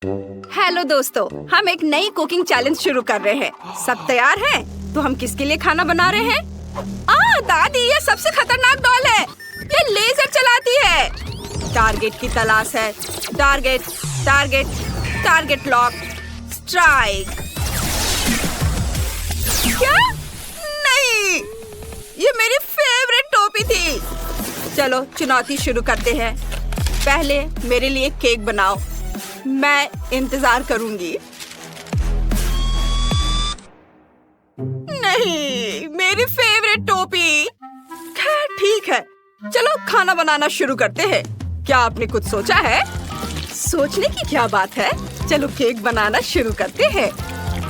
Hello दोस्तों, हम एक नई कुकिंग चैलेंज शुरू कर रहे हैं। सब तैयार हैं? तो हम किसके लिए खाना बना रहे हैं? दादी, ये सबसे खतरनाक डॉल है। ये लेजर चलाती है। टारगेट की तलाश है। Target, target, target lock, strike. क्या? नहीं, ये मेरी फेवरेट टोपी थी। चलो चुनौती शुरू करते हैं। पहले मेरे लिए केक बनाओ। मैं इंतजार करूंगी। नहीं, मेरी फेवरेट टोपी। खैर ठीक है, चलो खाना बनाना शुरू करते हैं। क्या आपने कुछ सोचा है? सोचने की क्या बात है, चलो केक बनाना शुरू करते हैं।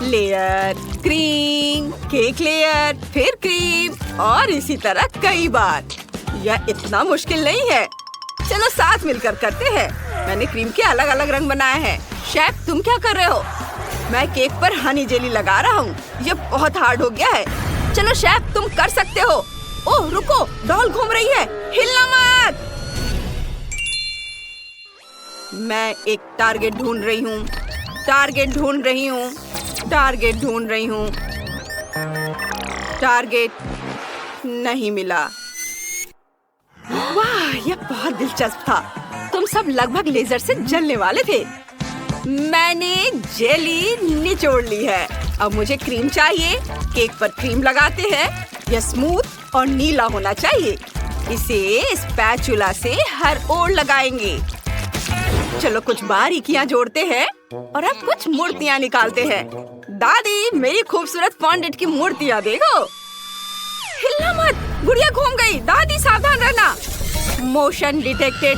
लेयर, क्रीम, केक लेयर, फिर क्रीम और इसी तरह कई बार। यह इतना मुश्किल नहीं है। चलो साथ मिलकर करते हैं। मैंने क्रीम के अलग अलग रंग बनाए हैं। शेफ, तुम क्या कर रहे हो? मैं केक पर हनी जेली लगा रहा हूँ। ये बहुत हार्ड हो गया है। चलो शेफ, तुम कर सकते हो। ओह रुको, डॉल घूम रही है, हिलना मत। मैं एक टारगेट ढूंढ रही हूँ। टारगेट ढूंढ रही हूँ। टारगेट ढूंढ रही हूँ। टारगेट नहीं मिला। वाह, यह बहुत दिलचस्प था। तुम सब लगभग लेजर से जलने वाले थे। मैंने जेली निचोड़ ली है। अब मुझे क्रीम चाहिए। केक पर क्रीम लगाते हैं। यह स्मूथ और नीला होना चाहिए। इसे स्पैचुला से हर ओर लगाएंगे। चलो कुछ बारीकियां जोड़ते हैं और अब कुछ मूर्तियां निकालते हैं। दादी, मेरी खूबसूरत फॉन्डेंट की मूर्तियां देखो। हिलना मत, गुड़िया घूम गई। दादी सावधान रहना। Motion detected,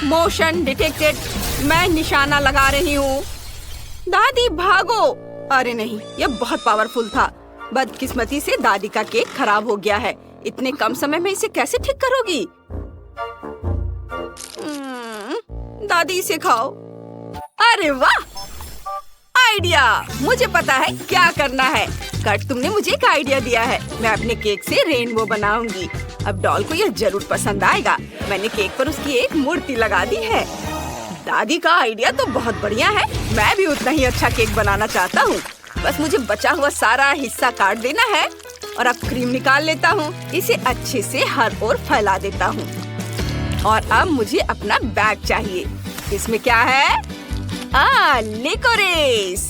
motion detected. मैं निशाना लगा रही हूँ। दादी भागो। अरे नहीं, यह बहुत पावरफुल था। बदकिस्मती से दादी का केक खराब हो गया है। इतने कम समय में इसे कैसे ठीक करोगी? दादी इसे खाओ। अरे वाह, आइडिया! मुझे पता है क्या करना है। कट, तुमने मुझे एक आइडिया दिया है। मैं अपने केक से रेनबो बनाऊंगी। अब डॉल को यह जरूर पसंद आएगा। मैंने केक पर उसकी एक मूर्ति लगा दी है। दादी का आइडिया तो बहुत बढ़िया है। मैं भी उतना ही अच्छा केक बनाना चाहता हूँ। बस मुझे बचा हुआ सारा हिस्सा काट देना है और अब क्रीम निकाल लेता हूँ। इसे अच्छे से हर ओर फैला देता हूँ। और अब मुझे अपना बैग चाहिए। इसमें क्या है? लिकोरेस।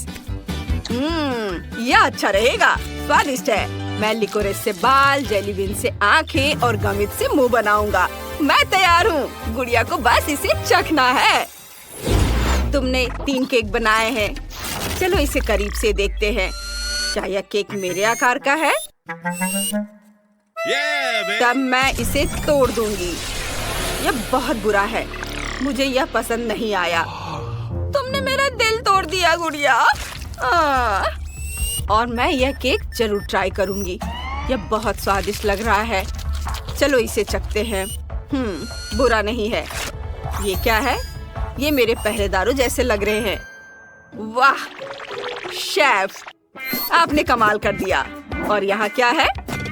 यह अच्छा रहेगा, स्वादिष्ट है। मैं लिकोरेस से बाल, जेली बीन से आंखें और गमित से मुंह बनाऊंगा। मैं तैयार हूँ। गुड़िया को बस इसे चखना है। तुमने 3 केक बनाए हैं। चलो इसे करीब से देखते हैं। क्या यह केक मेरे आकार का है? तब मैं इसे तोड़ दूंगी। यह बहुत बुरा है। मुझे यह पसंद नहीं आया। तुमने मेरा दिल तोड़ दिया गुड़िया। और मैं यह केक जरूर ट्राई करूंगी। यह बहुत स्वादिष्ट लग रहा है। चलो इसे चखते हैं। बुरा नहीं है। ये क्या है? ये मेरे पहरेदारों जैसे लग रहे हैं। वाह शेफ, आपने कमाल कर दिया। और यहाँ क्या है?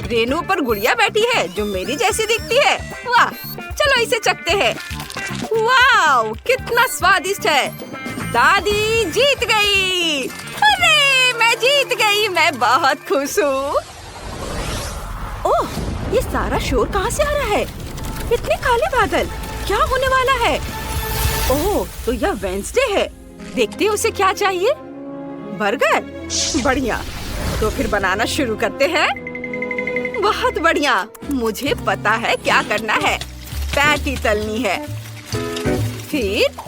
रेनू पर गुड़िया बैठी है जो मेरी जैसी दिखती है। वाह, चलो इसे चखते हैं। वाह, कितना स्वादिष्ट है। दादी जीत गई। अरे मैं जीत गई। मैं बहुत खुश हूँ। ओह, ये सारा शोर कहाँ से आ रहा है? इतने काले बादल, क्या होने वाला है? ओह, तो यह वेडनेसडे है। देखते हैं उसे क्या चाहिए। बर्गर? बढ़िया, तो फिर बनाना शुरू करते हैं। बहुत बढ़िया, मुझे पता है क्या करना है। पैटी तलनी है। फिर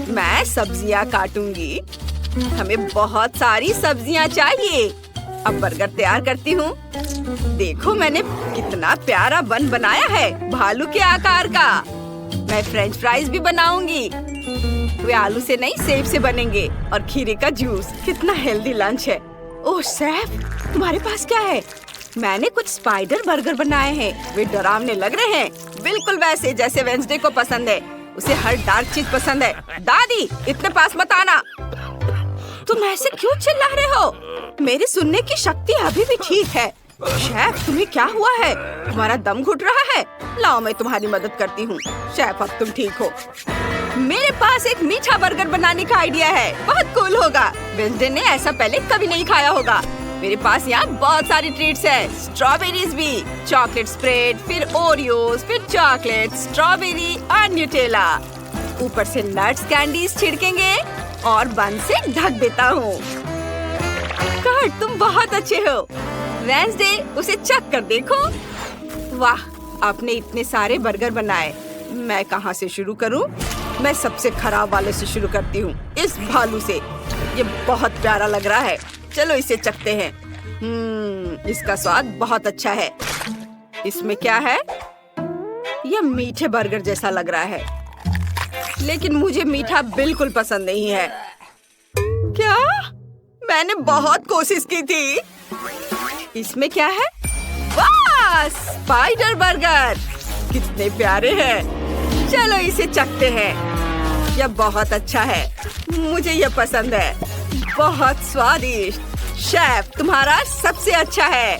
मैं सब्जियां काटूंगी। हमें बहुत सारी सब्जियां चाहिए। अब बर्गर तैयार करती हूँ। देखो मैंने कितना प्यारा बन बनाया है, भालू के आकार का। मैं फ्रेंच फ्राइज भी बनाऊंगी। वे आलू से नहीं, सेब से बनेंगे। और खीरे का जूस। कितना हेल्दी लंच है। ओह शेफ, तुम्हारे पास क्या है? मैंने कुछ स्पाइडर बर्गर बनाए हैं। वे डरावने लग रहे हैं, बिल्कुल वैसे जैसे वेडनेसडे को पसंद है। उसे हर डार्क चीज पसंद है। दादी, इतने पास मत आना। तुम ऐसे क्यों चिल्ला रहे हो? मेरी सुनने की शक्ति अभी भी ठीक है। शेफ, तुम्हें क्या हुआ है? तुम्हारा दम घुट रहा है। लाओ मैं तुम्हारी मदद करती हूँ। शेफ, अब तुम ठीक हो। मेरे पास एक मीठा बर्गर बनाने का आइडिया है, बहुत कूल होगा। वेंसडे ने ऐसा पहले कभी नहीं खाया होगा। मेरे पास यहाँ बहुत सारी ट्रीट्स है, स्ट्रॉबेरीज भी, चॉकलेट स्प्रेड, फिर ओरियोज, फिर चॉकलेट, स्ट्रॉबेरी और न्यूटेला। ऊपर से नट्स कैंडीज छिड़केंगे और बन से ढक देता हूँ। कर्ट, तुम बहुत अच्छे हो। वेंसडे, उसे चख कर देखो। वाह, आपने इतने सारे बर्गर बनाए। मैं कहाँ से शुरू करूँ? मैं सबसे खराब वाले से शुरू करती हूँ, इस भालू से। ये बहुत प्यारा लग रहा है। चलो इसे चखते हैं। इसका स्वाद बहुत अच्छा है। इसमें क्या है? यह मीठे बर्गर जैसा लग रहा है, लेकिन मुझे मीठा बिल्कुल पसंद नहीं है। क्या? मैंने बहुत कोशिश की थी। इसमें क्या है? वाह, स्पाइडर बर्गर! कितने प्यारे हैं। चलो इसे चखते हैं। यह बहुत अच्छा है, मुझे यह पसंद है। बहुत स्वादिष्ट। शेफ, तुम्हारा सबसे अच्छा है।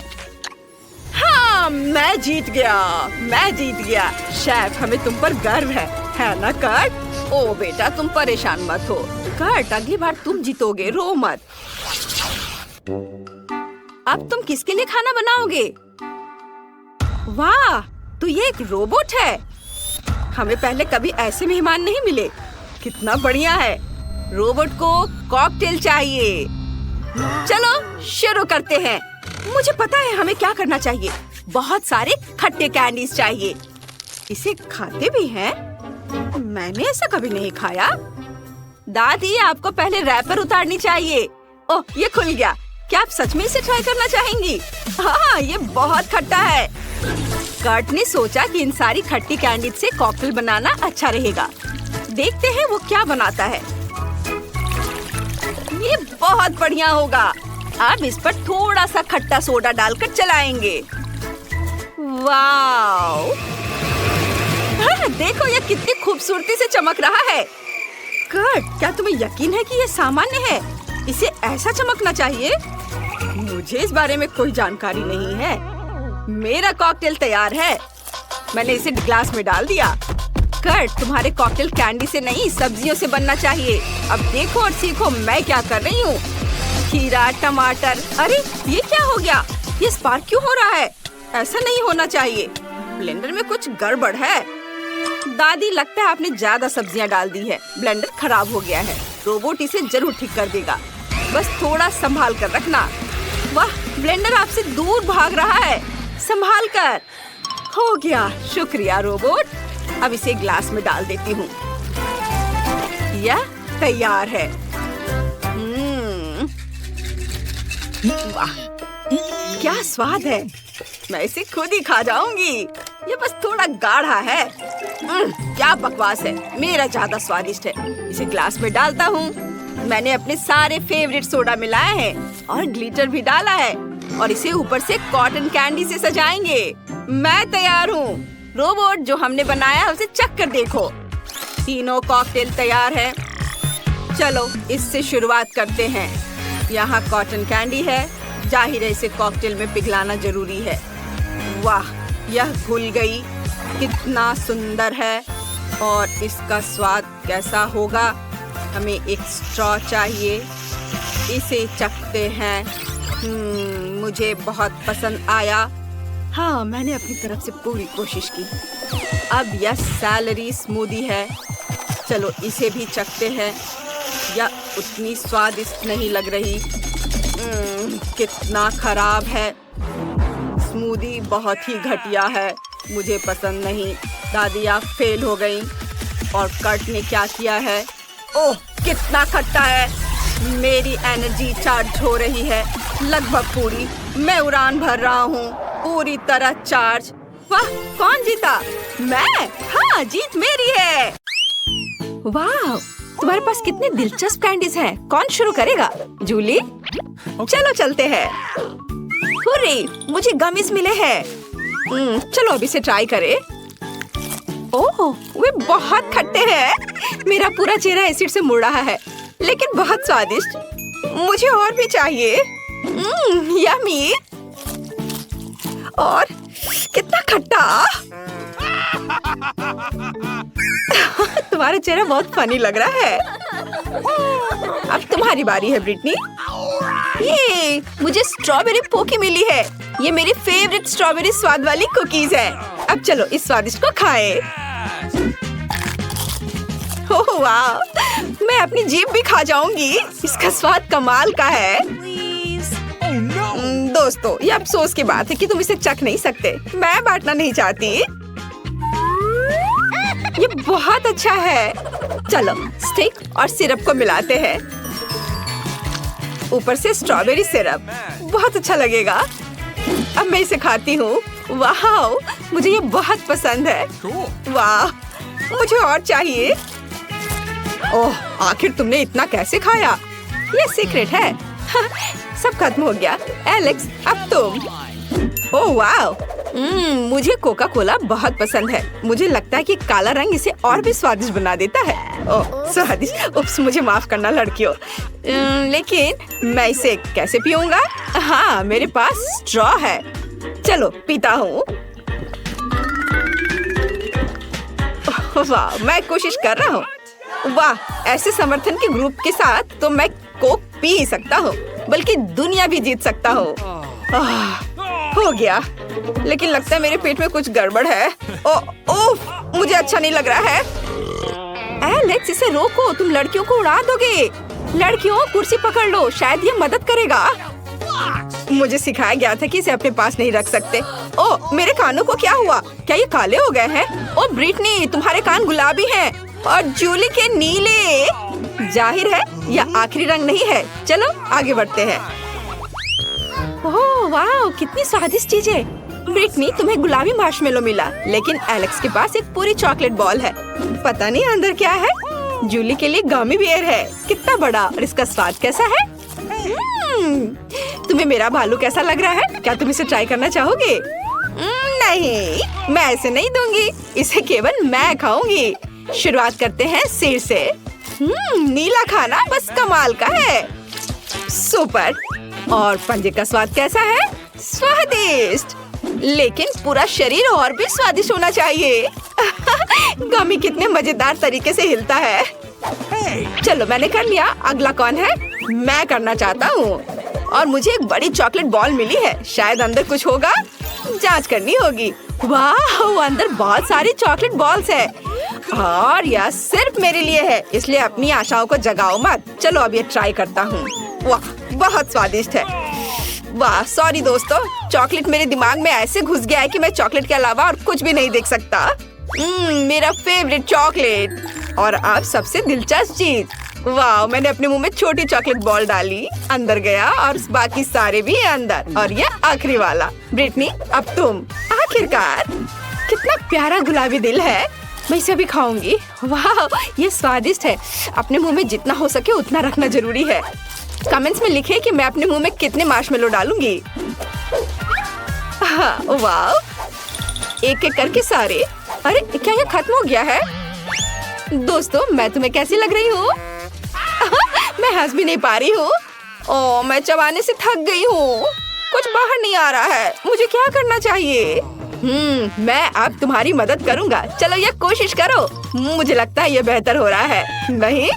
हाँ, मैं जीत गया। शेफ, हमें तुम पर गर्व है ना कर्ट? ओ बेटा, तुम परेशान मत हो। कर्ट, अगली बार तुम जीतोगे, रो मत। अब तुम किसके लिए खाना बनाओगे? वाह, तो ये एक रोबोट है। हमें पहले कभी ऐसे मेहमान नहीं मिले। कितना बढ़िया है। रोबोट को कॉकटेल चाहिए। चलो शुरू करते हैं। मुझे पता है हमें क्या करना चाहिए। बहुत सारे खट्टे कैंडीज चाहिए। इसे खाते भी हैं? मैंने ऐसा कभी नहीं खाया। दादी, आपको पहले रैपर उतारनी चाहिए। ओह, ये खुल गया। क्या आप सच में इसे ट्राई करना चाहेंगी? हाँ, ये बहुत खट्टा है। कर्ट ने सोचा कि इन सारी खट्टी कैंडी से कॉकटेल बनाना अच्छा रहेगा। देखते हैं वो क्या बनाता है। ये बहुत बढ़िया होगा। अब इस पर थोड़ा सा खट्टा सोडा डालकर चलाएंगे। वाव! देखो ये कितनी खूबसूरती से चमक रहा है। कर्ट, क्या तुम्हें यकीन है कि ये सामान्य है? इसे ऐसा चमकना चाहिए? मुझे इस बारे में कोई जानकारी नहीं है। मेरा कॉकटेल तैयार है। मैंने इसे ग्लास में डाल दिया। कर्ट, तुम्हारे कॉकटेल कैंडी से नहीं, सब्जियों से बनना चाहिए। अब देखो और सीखो मैं क्या कर रही हूँ। खीरा, टमाटर। अरे ये क्या हो गया? ये स्पार्क क्यों हो रहा है? ऐसा नहीं होना चाहिए। ब्लेंडर में कुछ गड़बड़ है। दादी, लगता है आपने ज्यादा सब्जियां डाल दी है। ब्लेंडर खराब हो गया है। रोबोट इसे जरूर ठीक कर देगा। बस थोड़ा संभाल कर रखना। वाह, ब्लेंडर आपसे दूर भाग रहा है। संभाल कर। हो गया। शुक्रिया रोबोट। अब इसे ग्लास में डाल देती हूँ। यह तैयार है। वाह, क्या स्वाद है। मैं इसे खुद ही खा जाऊंगी। ये बस थोड़ा गाढ़ा है। क्या बकवास है। मेरा ज्यादा स्वादिष्ट है। इसे ग्लास में डालता हूँ। मैंने अपने सारे फेवरेट सोडा मिलाए हैं और ग्लिटर भी डाला है और इसे ऊपर से कॉटन कैंडी से सजाएंगे। मैं तैयार हूँ। रोबोट, जो हमने बनाया उसे चख कर देखो। तीनों कॉकटेल तैयार है। चलो इससे शुरुआत करते हैं। यहाँ कॉटन कैंडी है। जाहिर है इसे कॉकटेल में पिघलाना जरूरी है। वाह, यह घुल गई। कितना सुंदर है। और इसका स्वाद कैसा होगा? हमें एक स्ट्रॉ चाहिए। इसे चखते हैं। मुझे बहुत पसंद आया। हाँ, मैंने अपनी तरफ से पूरी कोशिश की। अब यह सैलरी स्मूदी है। चलो इसे भी चखते हैं। यह उतनी स्वादिष्ट नहीं लग रही। कितना खराब है। स्मूदी बहुत ही घटिया है। मुझे पसंद नहीं। दादी, आप फेल हो गई। और कर्ट ने क्या किया है? ओह, कितना खट्टा है। मेरी एनर्जी चार्ज हो रही है, लगभग पूरी। मैं उड़ान भर रहा हूँ, पूरी तरह चार्ज। वाह, कौन जीता? मैं? हाँ, जीत मेरी है। वाह, तुम्हारे पास कितने दिलचस्प कैंडीज हैं। कौन शुरू करेगा? जूली? चलो चलते हैं। हुर्रे, मुझे गमीज मिले हैं। चलो अब इसे ट्राई करें। ओह, वे बहुत खट्टे हैं। मेरा पूरा चेहरा एसिड से मुड़ रहा है, लेकिन बहुत स्वादिष्ट। मुझे और भी चाहिए। यम्मी। और कितना खट्टा। तुम्हारा चेहरा बहुत फनी लग रहा है। अब तुम्हारी बारी है ब्रिटनी। ये मुझे स्ट्रॉबेरी पोकी मिली है। ये मेरी फेवरेट स्ट्रॉबेरी स्वाद वाली कुकीज है। अब चलो इस स्वादिष्ट को खाएं। ओह वाह, मैं अपनी जीभ भी खा जाऊंगी। इसका स्वाद कमाल का है। दोस्तों, ये अफसोस की बात है कि तुम इसे चख नहीं सकते। मैं बांटना नहीं चाहती। ये बहुत अच्छा है। चलो स्टिक और सिरप को मिलाते हैं। ऊपर से स्ट्रॉबेरी सिरप, बहुत अच्छा लगेगा। अब मैं इसे खाती हूँ। वाह, मुझे ये बहुत पसंद है। वाह, मुझे और चाहिए। ओह, आखिर तुमने इतना कैसे खाया? ये सीक्रेट है। सब खत्म हो गया। एलेक्स, अब तुम। ओह वाह, मुझे कोका कोला बहुत पसंद है। मुझे लगता है कि काला रंग इसे और भी स्वादिष्ट बना देता है। ओह स्वादिष्ट, उप्स, मुझे माफ करना लड़कियों। लेकिन मैं इसे कैसे पीऊंगा? हाँ, मेरे पास स्ट्रॉ है। चलो पीता हूँ। वाह, मैं कोशिश कर रहा हूँ। वाह, ऐसे समर्थन के ग्रुप के साथ तो मैं कोक पी ही सकता हूँ, बल्कि दुनिया भी जीत सकता हूँ। हो गया, लेकिन लगता है मेरे पेट में कुछ गड़बड़ है। ओह, मुझे अच्छा नहीं लग रहा है। एलेक्स, इसे रोको, तुम लड़कियों को उड़ा दोगे। लड़कियों, कुर्सी पकड़ लो, शायद ये मदद करेगा। मुझे सिखाया गया था कि इसे अपने पास नहीं रख सकते। ओह, मेरे कानों को क्या हुआ? क्या ये काले हो गए हैं? ओह ब्रिटनी, तुम्हारे कान गुलाबी हैं और जूली के नीले। जाहिर है यह आखिरी रंग नहीं है। चलो आगे बढ़ते हैं। ओह वाह, कितनी स्वादिष्ट चीज है। ब्रिटनी, तुम्हें गुलाबी मार्शमेलो मिला, लेकिन एलेक्स के पास एक पूरी चॉकलेट बॉल है। पता नहीं अंदर क्या है। जूली के लिए गमी बियर है। कितना बड़ा, और इसका स्वाद कैसा है? तुम्हें मेरा भालू कैसा लग रहा है? क्या तुम इसे ट्राई करना चाहोगे? नहीं, मैं ऐसे नहीं दूंगी। इसे केवल मैं खाऊंगी। शुरुआत करते हैं सिर से। नीला खाना बस कमाल का है। सुपर। और पंजे का स्वाद कैसा है? स्वादिष्ट, लेकिन पूरा शरीर और भी स्वादिष्ट होना चाहिए। गमी कितने मजेदार तरीके से हिलता है। चलो मैंने कर लिया। अगला कौन है? मैं करना चाहता हूँ। और मुझे एक बड़ी चॉकलेट बॉल मिली है। शायद अंदर कुछ होगा, जांच करनी होगी। वाह, अंदर बहुत सारी चॉकलेट बॉल्स है और यह सिर्फ मेरे लिए है, इसलिए अपनी आशाओं को जगाओ मत। चलो अब ये ट्राई करता हूँ। वाह, बहुत स्वादिष्ट है। वाह, सॉरी दोस्तों, चॉकलेट मेरे दिमाग में ऐसे घुस गया है कि मैं चॉकलेट के अलावा और कुछ भी नहीं देख सकता। मेरा फेवरेट चॉकलेट। और अब सबसे दिलचस्प चीज, वाह, मैंने अपने मुंह में छोटी चॉकलेट बॉल डाली, अंदर गया और बाकी सारे भी अंदर। और ये आखिरी वाला। ब्रिटनी, अब तुम। आखिरकार, कितना प्यारा गुलाबी दिल है। मैं इसे भी खाऊंगी। वाह, ये स्वादिष्ट है। अपने मुंह में जितना हो सके उतना रखना जरूरी है। कमेंट्स में लिखे कि मैं अपने मुंह में कितने मार्शमेलो डालूंगी। वाह, एक एक करके सारे। अरे क्या ये खत्म हो गया है? दोस्तों, मैं तुम्हें कैसी लग रही हूँ? मैं हंस भी नहीं पा रही हूँ। ओह, मैं चबाने से थक गई हूँ। कुछ बाहर नहीं आ रहा है। मुझे क्या करना चाहिए? मैं अब तुम्हारी मदद करूँगा। चलो ये कोशिश करो। मुझे लगता है ये बेहतर हो रहा है। नहीं?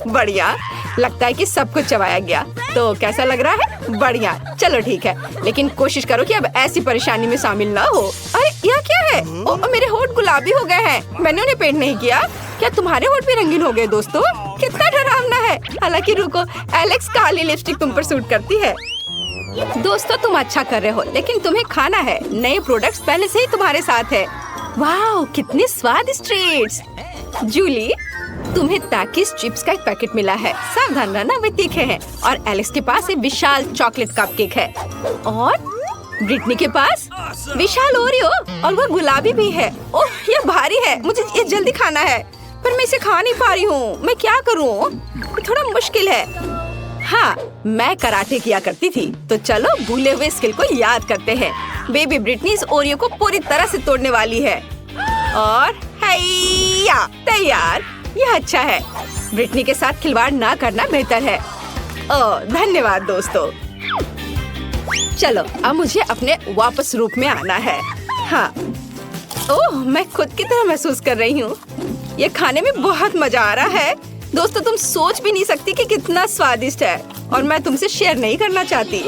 बढ़िया, लगता है कि सब कुछ चबाया गया। तो कैसा लग रहा है? बढ़िया। चलो ठीक है, लेकिन कोशिश करो कि अब ऐसी परेशानी में शामिल ना हो। अरे यह क्या है? ओह, मेरे होंठ गुलाबी हो गए हैं। मैंने उन्हें पेंट नहीं किया। क्या तुम्हारे होंठ भी रंगीन हो गए? दोस्तों, कितना डरावना है। हालांकि रुको, एलेक्स, काली लिपस्टिक तुम पर सूट करती है। दोस्तों, तुम अच्छा कर रहे हो, लेकिन तुम्हें खाना है। नए प्रोडक्ट्स पहले से ही तुम्हारे साथ है। वाह, कितने स्वादिष्ट ट्रीट्स। जूली, तुम्हें ताकिस चिप्स का एक पैकेट मिला है। सावधान रहना, वे तीखे हैं। और एलेक्स के पास एक विशाल चॉकलेट कपकेक है। और ब्रिटनी के पास विशाल ओरियो, और वो गुलाबी भी है। ओह, ये भारी है। मुझे ये जल्दी खाना है, पर मैं इसे खा नहीं पा रही हूँ। मैं क्या करूँ? थोड़ा मुश्किल है। हाँ, मैं कराटे किया करती थी, तो चलो भूले हुए स्किल को याद करते हैं। बेबी ब्रिटनी इस ओरियो को पूरी तरह से तोड़ने वाली है। और हैया, तैयार। यह अच्छा है। ब्रिटनी के साथ खिलवाड़ ना करना बेहतर है। ओह, धन्यवाद दोस्तों। चलो अब मुझे अपने वापस रूप में आना है। हाँ, ओह, मैं खुद की तरह महसूस कर रही हूँ। ये खाने में बहुत मजा आ रहा है। दोस्तों, तुम सोच भी नहीं सकती कि कितना स्वादिष्ट है और मैं तुमसे शेयर नहीं करना चाहती।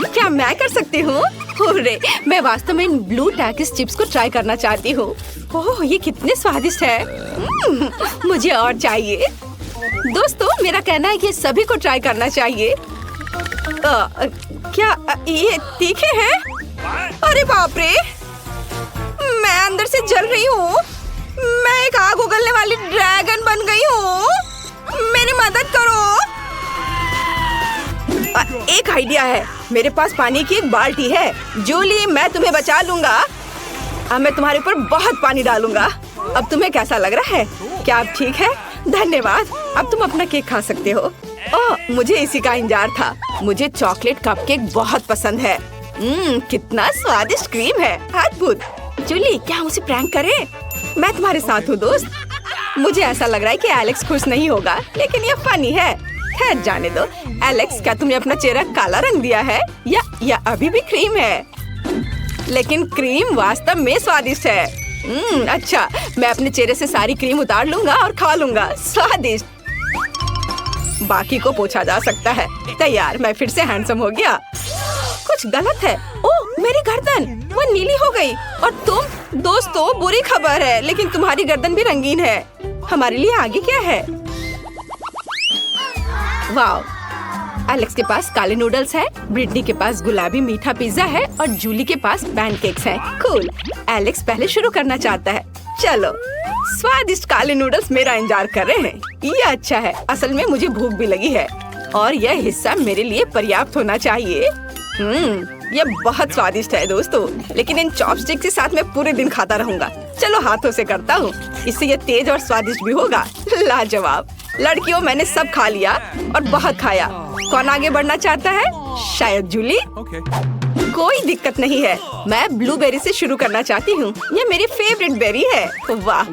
क्या मैं कर सकती हूँ? अरे, मैं वास्तव में इन ब्लू टैकिस चिप्स को ट्राई करना चाहती हूँ। ओह, ये कितने स्वादिष्ट है। मुझे और चाहिए। दोस्तों, मेरा कहना है कि सभी को ट्राई करना चाहिए। क्या ये तीखे हैं? अरे बाप रे, मैं अंदर से जल रही हूँ। मैं एक आग उगलने वाली ड्रैगन बन गई हूँ। मेरी मदद करो। एक आइडिया है। मेरे पास पानी की एक बाल्टी है। जूली, मैं तुम्हें बचा लूंगा। अब मैं तुम्हारे ऊपर बहुत पानी डालूंगा। अब तुम्हें कैसा लग रहा है? क्या अब ठीक है? धन्यवाद। अब तुम अपना केक खा सकते हो। ओह, मुझे इसी का इंतजार था। मुझे चॉकलेट कपकेक बहुत पसंद है। कितना स्वादिष्ट क्रीम है। अद्भुत। जूली, क्या हम उसे प्रैंक करें? मैं तुम्हारे साथ हूँ दोस्त। मुझे ऐसा लग रहा है कि एलेक्स खुश नहीं होगा, लेकिन ये फनी है। खैर, जाने दो। एलेक्स, क्या तुमने अपना चेहरा काला रंग दिया है या अभी भी क्रीम है? लेकिन क्रीम वास्तव में स्वादिष्ट है। अच्छा, मैं अपने चेहरे से सारी क्रीम उतार लूंगा और खा लूंगा। स्वादिष्ट। बाकी को पूछा जा सकता है। तैयार, मैं फिर से हैंडसम हो गया। कुछ गलत है। ओह, मेरी गर्दन वो नीली हो गई। और तुम? दोस्तों, बुरी खबर है, लेकिन तुम्हारी गर्दन भी रंगीन है। हमारे लिए आगे क्या है? वाह, एलेक्स के पास काले नूडल्स है, ब्रिटनी के पास गुलाबी मीठा पिज्जा है और जूली के पास पैनकेक्स हैं। कूल। एलेक्स पहले शुरू करना चाहता है। चलो, स्वादिष्ट काले नूडल्स मेरा इंतजार कर रहे हैं। ये अच्छा है। असल में मुझे भूख भी लगी है और यह हिस्सा मेरे लिए पर्याप्त होना चाहिए। ये बहुत स्वादिष्ट है दोस्तों, लेकिन इन चॉपस्टिक के साथ मैं पूरे दिन खाता रहूंगा। चलो, हाथों से करता हूँ। इससे ये तेज और स्वादिष्ट भी होगा। लाजवाब। लड़कियों, मैंने सब खा लिया और बहुत खाया। कौन आगे बढ़ना चाहता है? शायद जूली। कोई दिक्कत नहीं है। मैं ब्लूबेरी से शुरू करना चाहती हूँ। ये मेरी फेवरेट बेरी है। वाह,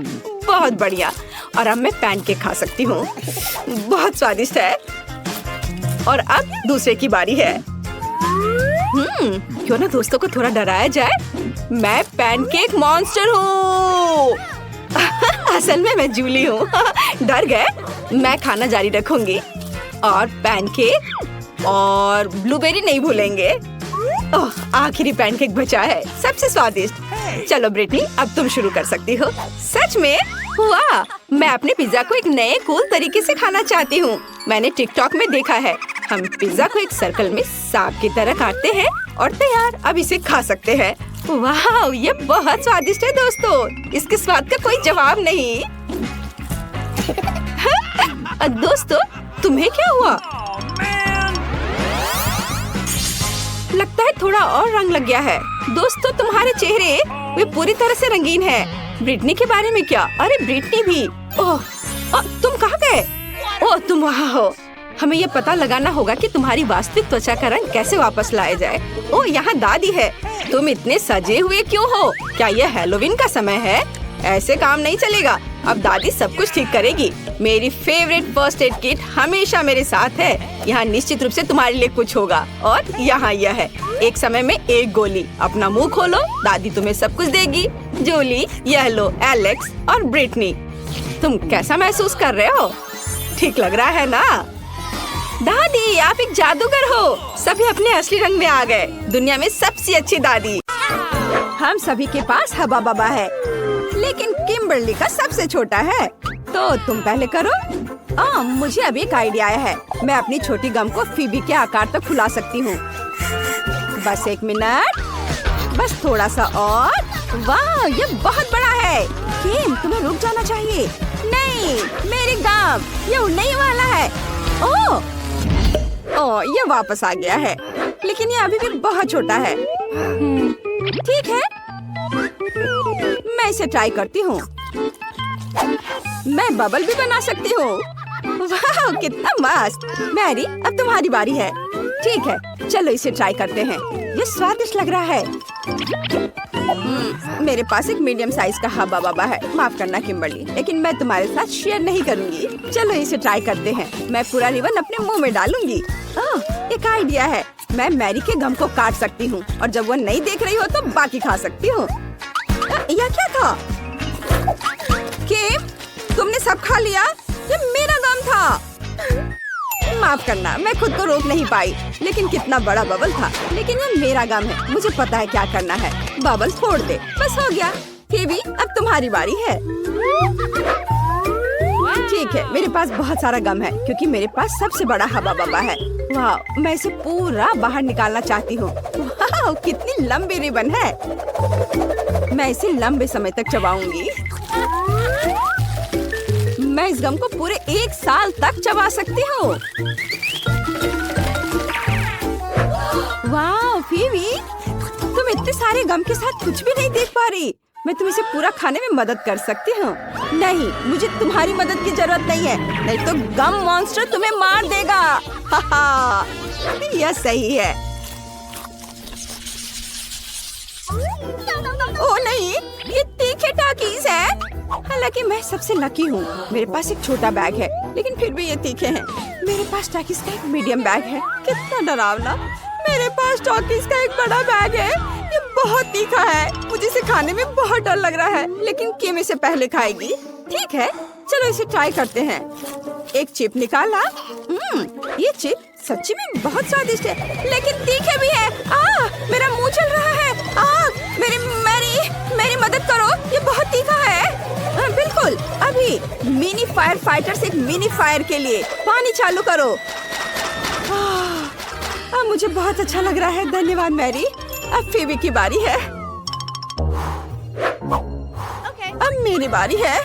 बहुत बढ़िया। और अब मैं पैनकेक खा सकती हूँ। बहुत स्वादिष्ट है। और अब दूसरे की बारी है। क्यों ना दोस्तों को थोड़ा डराया जाए। मैं पैनकेक मॉन्स्टर हूँ। असल में मैं जूली हूँ। डर गए? मैं खाना जारी रखूंगी और पैनकेक और ब्लूबेरी नहीं भूलेंगे। ओह, आखिरी पैनकेक बचा है, सबसे स्वादिष्ट। चलो ब्रिटनी, अब तुम शुरू कर सकती हो। सच में? वाह, मैं अपने पिज्जा को एक नए कूल तरीके से खाना चाहती हूँ। मैंने टिकटॉक में देखा है। हम पिज्जा को एक सर्कल में सांप की तरह काटते हैं और तैयार। अब इसे खा सकते हैं। वाह, ये बहुत स्वादिष्ट है दोस्तों। इसके स्वाद का कोई जवाब नहीं। दोस्तों, तुम्हें क्या हुआ? लगता है थोड़ा और रंग लग गया है। दोस्तों, तुम्हारे चेहरे वे पूरी तरह से रंगीन है। ब्रिटनी के बारे में क्या? अरे ब्रिटनी भी। ओह, तुम कहाँ गए? ओह, तुम वहाँ हो। हमें ये पता लगाना होगा कि तुम्हारी वास्तविक त्वचा का रंग कैसे वापस लाया जाए। ओह, यहाँ दादी है। तुम इतने सजे हुए क्यों हो? क्या यह हैलोवीन का समय है? ऐसे काम नहीं चलेगा। अब दादी सब कुछ ठीक करेगी। मेरी फेवरेट फर्स्ट एड किट हमेशा मेरे साथ है। यहाँ निश्चित रूप से तुम्हारे लिए कुछ होगा। और यहाँ यह है, एक समय में एक गोली। अपना मुंह खोलो, दादी तुम्हें सब कुछ देगी। जूली, यह लो एलेक्स और ब्रिटनी। तुम कैसा महसूस कर रहे हो? ठीक लग रहा है ना? दादी, आप एक जादूगर हो। सभी अपने असली रंग में आ गए। दुनिया में सबसे अच्छी दादी। हम सभी के पास हबा बबा है, लेकिन किम्बर्ली का सबसे छोटा है। तो तुम पहले करो। मुझे अभी एक आइडिया आया है। मैं अपनी छोटी गम को फीबी के आकार तक फुला सकती हूँ। बस एक मिनट, बस थोड़ा सा और। वाह, ये बहुत बड़ा है। किम, तुम्हें रुक जाना चाहिए। नहीं, मेरी गम ये उड़ने ही वाला है। ओह, ये वापस आ गया है, लेकिन ये अभी भी बहुत छोटा है। ठीक है, मैं इसे ट्राई करती हूँ। मैं बबल भी बना सकती हूँ। वाह, कितना मस्त। मैरी, अब तुम्हारी बारी है। ठीक है, चलो इसे ट्राई करते हैं। ये स्वादिष्ट लग रहा है। मेरे पास एक मीडियम साइज का हब्बा बब्बा है। माफ करना किम्बर्ली, लेकिन मैं तुम्हारे साथ शेयर नहीं करूंगी। चलो इसे ट्राई करते हैं। मैं पूरा रिबन अपने मुंह में डालूंगी। एक आइडिया है। मैं मैरी के गम को काट सकती हूँ और जब वो नहीं देख रही हो तो बाकी खा सकती हूँ। यह क्या था? किम, तुमने सब खा लिया? ये मेरा गम था। माफ करना, मैं खुद को रोक नहीं पाई। लेकिन कितना बड़ा बबल था। लेकिन ये मेरा गम है, मुझे पता है क्या करना है। बबल फोड़ दे, बस हो गया। फेबी, अब तुम्हारी बारी है। ठीक है, मेरे पास बहुत सारा गम है क्योंकि मेरे पास सबसे बड़ा हवा बब्बा है। वाह, मैं इसे पूरा बाहर निकालना चाहती हूँ। वाह, कितनी लंबी रिबन है। मैं इसे लंबे समय तक चबाऊंगी। मैं इस गम को पूरे 1 साल तक चबा सकती हूँ। वाह फीवी, तुम इतने सारे गम के साथ कुछ भी नहीं देख पा रही। मैं तुम इसे पूरा खाने में मदद कर सकती हूँ। नहीं, मुझे तुम्हारी मदद की जरूरत नहीं है, नहीं तो गम मॉन्स्टर तुम्हें मार देगा। हाहा, यह सही है। ओ नहीं, ये तीखे टाकीज है। हालांकि मैं सबसे लकी हूँ, मेरे पास एक छोटा बैग है, लेकिन फिर भी ये तीखे हैं। मेरे पास टाकीज का एक मीडियम बैग है। कितना डरावना। मेरे पास टाकीज का एक बड़ा बैग है, ये बहुत तीखा है। मुझे इसे खाने में बहुत डर लग रहा है, लेकिन किम इसे पहले खाएगी। ठीक है, चलो इसे ट्राई करते हैं। एक चिप निकाला। ये चिप सच्ची में बहुत स्वादिष्ट है, लेकिन तीखे भी है। मेरा मुंह चल रहा है। मेरी मदद करो, ये बहुत तीखा है। बिल्कुल, अभी मिनी फायर फाइटर्स एक मिनी फायर के लिए पानी चालू करो। अब मुझे बहुत अच्छा लग रहा है। धन्यवाद मैरी। अब फेबी की बारी है। अब मेरी बारी है।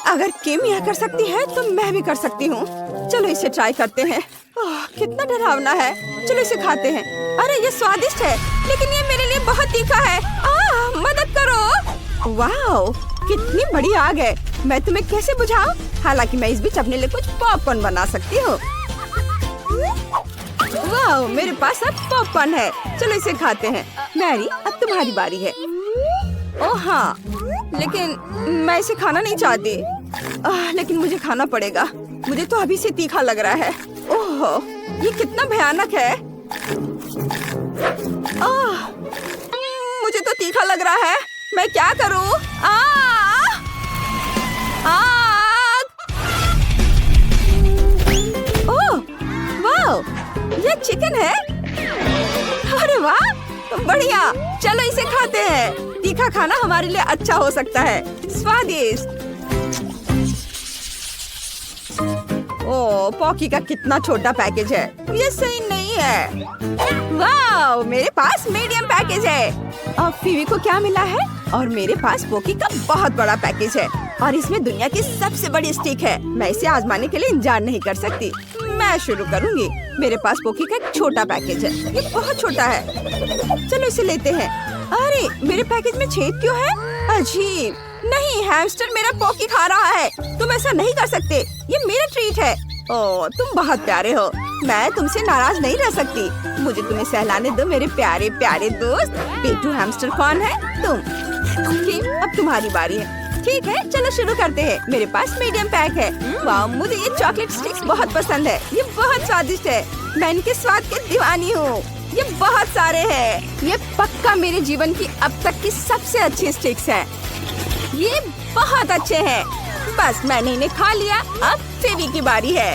अगर किम यह कर सकती है तो मैं भी कर सकती हूँ। चलो इसे ट्राई करते हैं। कितना डरावना है। चलो इसे खाते हैं। अरे ये स्वादिष्ट है, लेकिन ये मेरे लिए बहुत तीखा है। मदद करो। वाह, कितनी बड़ी आग है। मैं तुम्हें कैसे बुझाऊं? हालांकि मैं इस बीच अपने लिए कुछ पॉपकॉर्न बना सकती हूँ। वाह, मेरे पास अब पॉपकॉर्न है। चलो इसे खाते हैं। मैरी, अब तुम्हारी बारी है। ओह हाँ, लेकिन मैं इसे खाना नहीं चाहती। लेकिन मुझे खाना पड़ेगा। मुझे तो अभी से तीखा लग रहा है। ओह, ये कितना भयानक है। मुझे तो तीखा लग रहा है। मैं क्या करूं? ओह, वाह, ये चिकन है। अरे वाह, बढ़िया। चलो इसे खाते हैं। तीखा खाना हमारे लिए अच्छा हो सकता है। स्वादिष्ट। ओह, पॉकी का कितना छोटा पैकेज है। ये सही नहीं है। वाह, मेरे पास मीडियम पैकेज है। अब फीवी को क्या मिला है? और मेरे पास पॉकी का बहुत बड़ा पैकेज है, और इसमें दुनिया की सबसे बड़ी स्टिक है। मैं इसे आजमाने के लिए इंतजार नहीं कर सकती। मैं शुरू करूंगी। मेरे पास पॉकी का एक छोटा पैकेज है। ये बहुत छोटा है। चलो इसे लेते हैं। अरे, मेरे पैकेज में छेद क्यों है? अजीब। नहीं, हैमस्टर मेरा पॉकी खा रहा है। तुम ऐसा नहीं कर सकते। ये मेरा ट्रीट है। ओह, तुम बहुत प्यारे हो। मैं तुमसे नाराज नहीं रह सकती। मुझे तुम्हें सहलाने दो मेरे प्यारे प्यारे दोस्त। पेटू हैमस्टर कौन है? तुम। अब तुम्हारी बारी है। ठीक है, चलो शुरू करते हैं। मेरे पास मीडियम पैक है। वाह, मुझे ये चॉकलेट स्टिक्स बहुत पसंद है। ये बहुत स्वादिष्ट है। मैं इनके स्वाद की दीवानी हूँ। ये बहुत सारे हैं। ये पक्का मेरे जीवन की अब तक की सबसे अच्छी स्टिक्स हैं। ये बहुत अच्छे हैं। बस मैंने इन्हें खा लिया। अब फेबी की बारी है।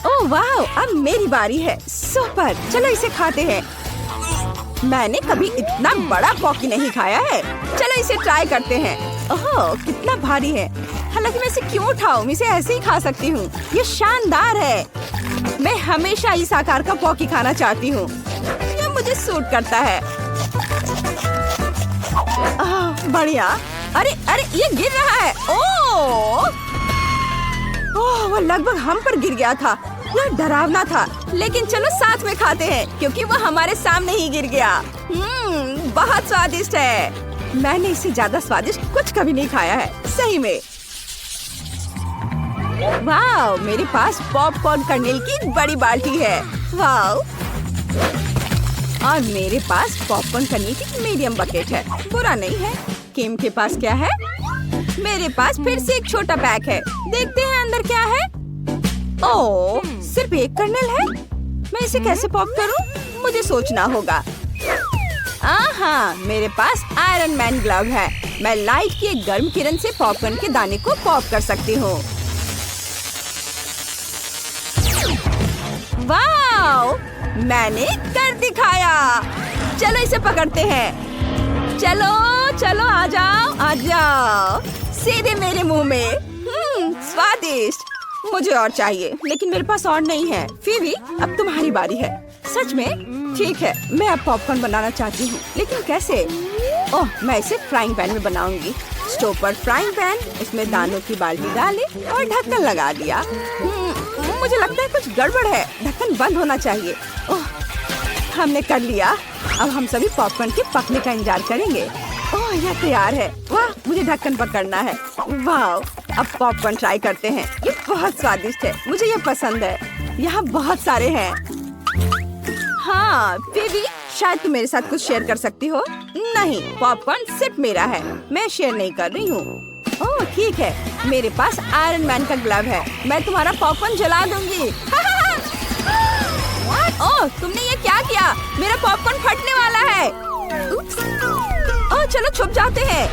ओह वाह, अब मेरी बारी है। सुपर, चलो इसे खाते हैं। मैंने कभी इतना बड़ा पॉकी नहीं खाया है। चलो इसे ट्राई करते हैं। ओह, कितना भारी है। हालांकि मैं इसे क्यों उठाऊं? मैं इसे ऐसे ही खा सकती हूँ। ये शानदार है। मैं हमेशा इस आकार का पॉकी खाना चाहती हूँ। ये मुझे सूट करता है। बढ़िया। अरे अरे, ये गिर रहा है। ओह, वो लगभग हम पर गिर गया था। यह डरावना था, लेकिन चलो साथ में खाते हैं क्योंकि वो हमारे सामने ही गिर गया। बहुत स्वादिष्ट है। मैंने इससे ज्यादा स्वादिष्ट कुछ कभी नहीं खाया है, सही में। वाह, मेरे पास पॉपकॉर्न कर्नेल की बड़ी बाल्टी है। वाह, और मेरे पास पॉपकॉर्न कर्नेल की मीडियम बकेट है। बुरा नहीं है। किम के पास क्या है? मेरे पास फिर से एक छोटा पैक है। देखते हैं अंदर क्या है। ओह, सिर्फ एक कर्नेल है। मैं इसे कैसे पॉप करूं? मुझे सोचना होगा। हाँ, मेरे पास आयरन मैन ग्लव है। मैं लाइट की एक गर्म किरण से पॉपकॉर्न के दाने को पॉप कर सकती हूँ। वाओ, मैंने कर दिखाया। चलो इसे पकड़ते हैं। चलो चलो, आ जाओ सीधे मेरे मुंह में। स्वादिष्ट। मुझे और चाहिए, लेकिन मेरे पास और नहीं है। फिर भी अब तुम्हारी बारी है। सच में? ठीक है, मैं अब पॉपकॉर्न बनाना चाहती हूँ, लेकिन कैसे? ओह, मैं इसे फ्राइंग पैन में बनाऊंगी। स्टोव पर फ्राइंग पैन, इसमें दानों की बाल्टी डाली और ढक्कन लगा दिया। मुझे लगता है कुछ गड़बड़ है। ढक्कन बंद होना चाहिए। ओह, हमने कर लिया। अब हम सभी पॉपकॉर्न के पकने का इंतजार करेंगे। ओह, यह तैयार है। वाह, मुझे ढक्कन पकड़ना है। वाह, अब पॉपकॉर्न ट्राई करते हैं। ये बहुत स्वादिष्ट है, मुझे ये पसंद है। यहाँ बहुत सारे हैं। हाँ, बेबी, शायद तुम मेरे साथ कुछ शेयर कर सकती हो। नहीं, पॉपकॉर्न सिर्फ मेरा है, मैं शेयर नहीं कर रही हूँ। ओह ठीक है, मेरे पास आयरन मैन का ग्लव है। मैं तुम्हारा पॉपकॉर्न जला दूंगी। ओह, तुमने ये क्या किया? मेरा पॉपकॉर्न फटने वाला है। ओह, चलो छुप जाते हैं।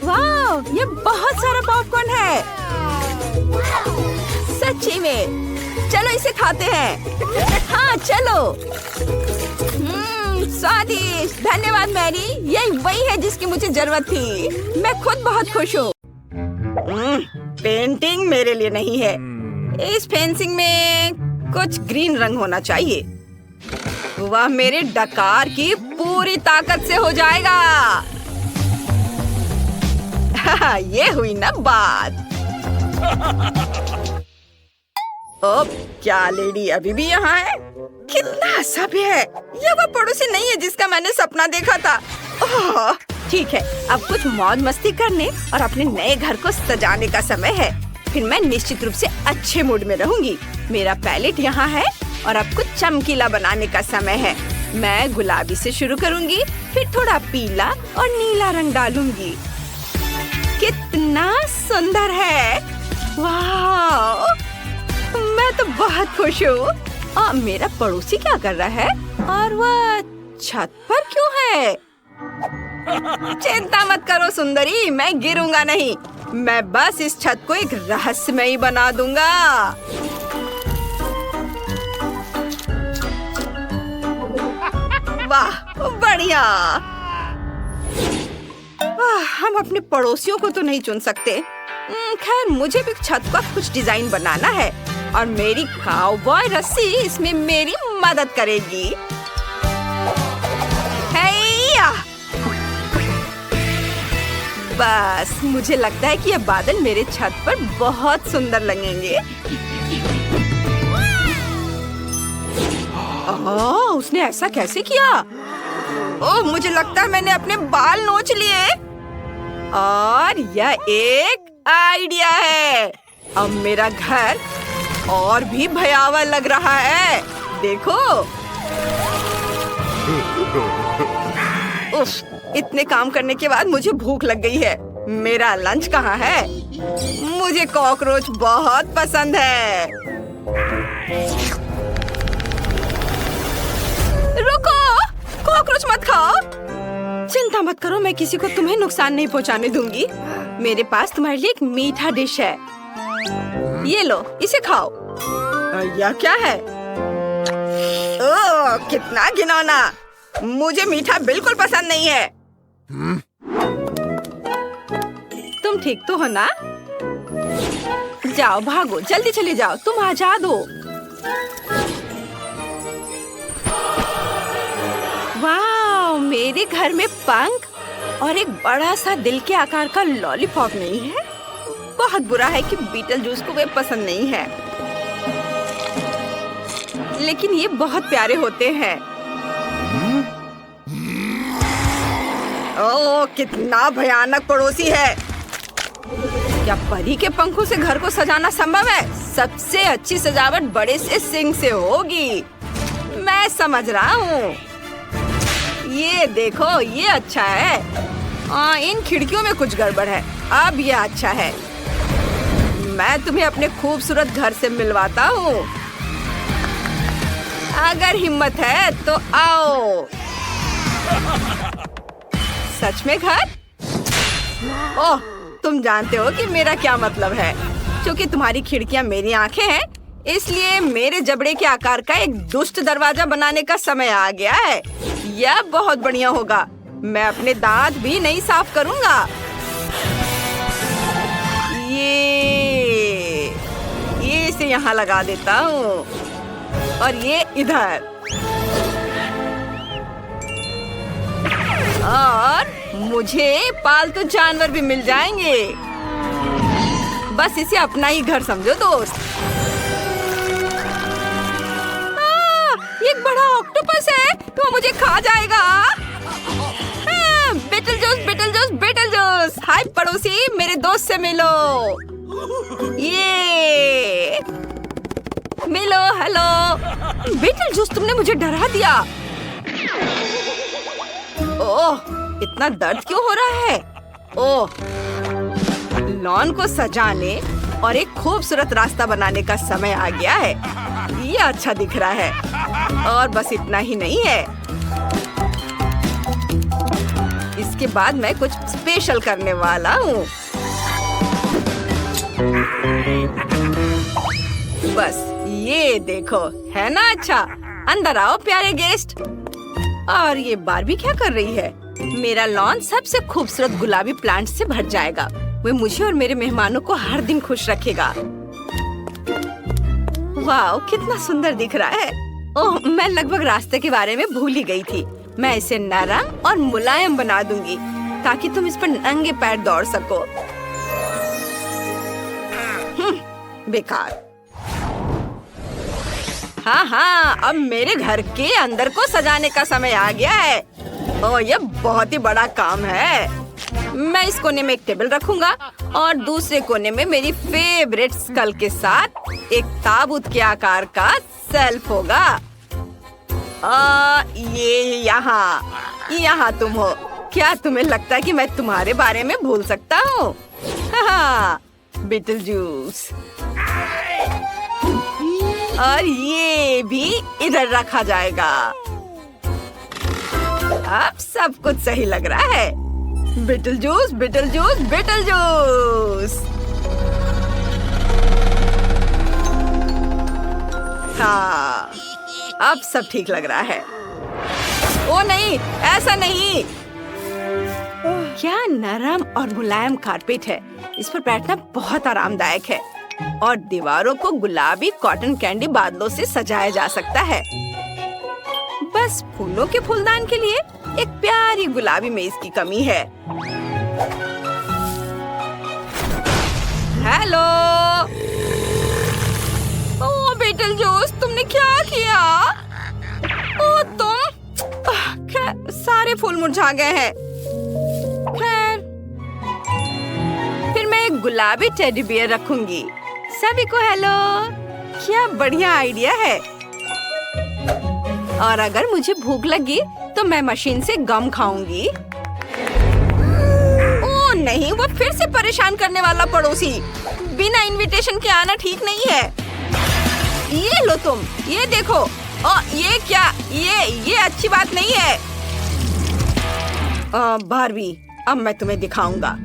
वाह, ये बहुत सारा पॉपकॉर्न है। सच्ची में? चलो इसे खाते हैं। हाँ चलो। स्वादिष्ट। धन्यवाद मैरी, यही वही है जिसकी मुझे जरूरत थी। मैं खुद बहुत खुश हूँ। पेंटिंग मेरे लिए नहीं है। इस फेंसिंग में कुछ ग्रीन रंग होना चाहिए। वह मेरे डकार की पूरी ताकत से हो जाएगा। ये हुई ना बात। ओ, क्या लेडी अभी भी यहाँ है? कितना सभ्य है। यह वो पड़ोसी नहीं है जिसका मैंने सपना देखा था। ओह, ठीक है, अब कुछ मौज मस्ती करने और अपने नए घर को सजाने का समय है। फिर मैं निश्चित रूप से अच्छे मूड में रहूंगी। मेरा पैलेट यहाँ है और अब कुछ चमकीला बनाने का समय है। मैं गुलाबी से शुरू करूंगी, फिर थोड़ा पीला और नीला रंग डालूंगी। कितना सुंदर है। वाह, मैं तो बहुत खुश हूँ। और मेरा पड़ोसी क्या कर रहा है? और वह छत पर क्यों है? चिंता मत करो सुंदरी, मैं गिरूंगा नहीं। मैं बस इस छत को एक रहस्यमयी बना दूंगा। वाह, बढ़िया। हम अपने पड़ोसियों को तो नहीं चुन सकते। खैर, मुझे भी छत का कुछ डिजाइन बनाना है और मेरी काउबॉय रस्सी इसमें मेरी मदद करेगी। हैया! बस मुझे लगता है कि ये बादल मेरे छत पर बहुत सुंदर लगेंगे। ओह, उसने ऐसा कैसे किया? ओह, मुझे लगता है मैंने अपने बाल नोच लिए। और यह एक आइडिया है। अब मेरा घर और भी भयावह लग रहा है। देखो। उफ, इतने काम करने के बाद मुझे भूख लग गई है। मेरा लंच कहाँ है? मुझे कॉकरोच बहुत पसंद है। रुको, कॉकरोच मत खाओ। चिंता मत करो, मैं किसी को तुम्हें नुकसान नहीं पहुंचाने दूंगी। मेरे पास तुम्हारे लिए एक मीठा डिश है। ये लो, इसे खाओ। यह क्या है? ओह, कितना घिनौना। मुझे मीठा बिल्कुल पसंद नहीं है। तुम ठीक तो हो ना? जाओ, भागो, जल्दी चले जाओ, तुम आजाद हो। वाह, मेरे घर में पंख और एक बड़ा सा दिल के आकार का लॉलीपॉप नहीं है। बहुत बुरा है कि बीटल जूस को वे पसंद नहीं है, लेकिन ये बहुत प्यारे होते हैं। ओह, कितना भयानक पड़ोसी है। क्या परी के पंखों से घर को सजाना संभव है? सबसे अच्छी सजावट बड़े से सिंह से होगी। मैं समझ रहा हूँ। ये देखो, ये अच्छा है। इन खिड़कियों में कुछ गड़बड़ है। अब ये अच्छा है। मैं तुम्हें अपने खूबसूरत घर से मिलवाता हूँ। अगर हिम्मत है तो आओ। सच में घर? ओह, तुम जानते हो कि मेरा क्या मतलब है। क्योंकि तुम्हारी खिड़कियां मेरी आंखें हैं, इसलिए मेरे जबड़े के आकार का एक दुष्ट दरवाजा बनाने का समय आ गया है। यह बहुत बढ़िया होगा। मैं अपने दांत भी नहीं साफ करूंगा। ये इसे यहाँ लगा देता हूँ और ये इधर। और मुझे पालतू जानवर भी मिल जाएंगे। बस इसे अपना ही घर समझो दोस्त। एक बड़ा ऑक्टोपस है, वो मुझे खा जाएगा। Beetlejuice, Beetlejuice, Beetlejuice. हाय पड़ोसी, मेरे दोस्त से मिलो। ये मिलो। हेलो बीटलजूस, तुमने मुझे डरा दिया। ओह, इतना दर्द क्यों हो रहा है? ओह, लॉन को सजाने और एक खूबसूरत रास्ता बनाने का समय आ गया है। ये अच्छा दिख रहा है। और बस इतना ही नहीं है, इसके बाद मैं कुछ स्पेशल करने वाला हूँ। बस ये देखो, है ना अच्छा? अंदर आओ प्यारे गेस्ट। और ये बारबी क्या कर रही है? मेरा लॉन सबसे खूबसूरत गुलाबी प्लांट से भर जाएगा। वो मुझे और मेरे मेहमानों को हर दिन खुश रखेगा। वाह, कितना सुंदर दिख रहा है। ओह, मैं लगभग रास्ते के बारे में भूल ही गई थी। मैं इसे नरम और मुलायम बना दूंगी ताकि तुम इस पर नंगे पैर दौड़ सको। बेकार। हाँ, अब मेरे घर के अंदर को सजाने का समय आ गया है। ओह, ये बहुत ही बड़ा काम है। मैं इस कोने में एक टेबल रखूंगा और दूसरे कोने में मेरी फेवरेट स्कल के साथ एक ताबूत के आकार का शेल्फ होगा। ये यहाँ तुम हो। क्या तुम्हें लगता है कि मैं तुम्हारे बारे में भूल सकता हूँ? हाँ, बीटलजूस। और ये भी इधर रखा जाएगा। अब सब कुछ सही लग रहा है। Beetlejuice, Beetlejuice, Beetlejuice. हाँ, अब सब ठीक लग रहा है। ओ नहीं, ऐसा नहीं। क्या नरम और मुलायम कारपेट है। इस पर बैठना बहुत आरामदायक है। और दीवारों को गुलाबी कॉटन कैंडी बादलों से सजाया जा सकता है। बस फूलों के फूलदान के लिए एक प्यारी गुलाबी मेज की कमी है। हेलो। ओह बीटलजूस, तुमने क्या किया? ओह तुम। खैर, सारे फूल मुरझा गए हैं। खैर, फिर मैं एक गुलाबी टेडी बियर रखूंगी। सभी को हेलो। क्या बढ़िया आइडिया है। और अगर मुझे भूख लगी तो मैं मशीन से गम खाऊंगी। ओह नहीं, वो फिर से परेशान करने वाला पड़ोसी। बिना इनविटेशन के आना ठीक नहीं है। ये लो तुम, ये देखो। ये क्या? ये अच्छी बात नहीं है। बारबी, अब मैं तुम्हें दिखाऊंगा।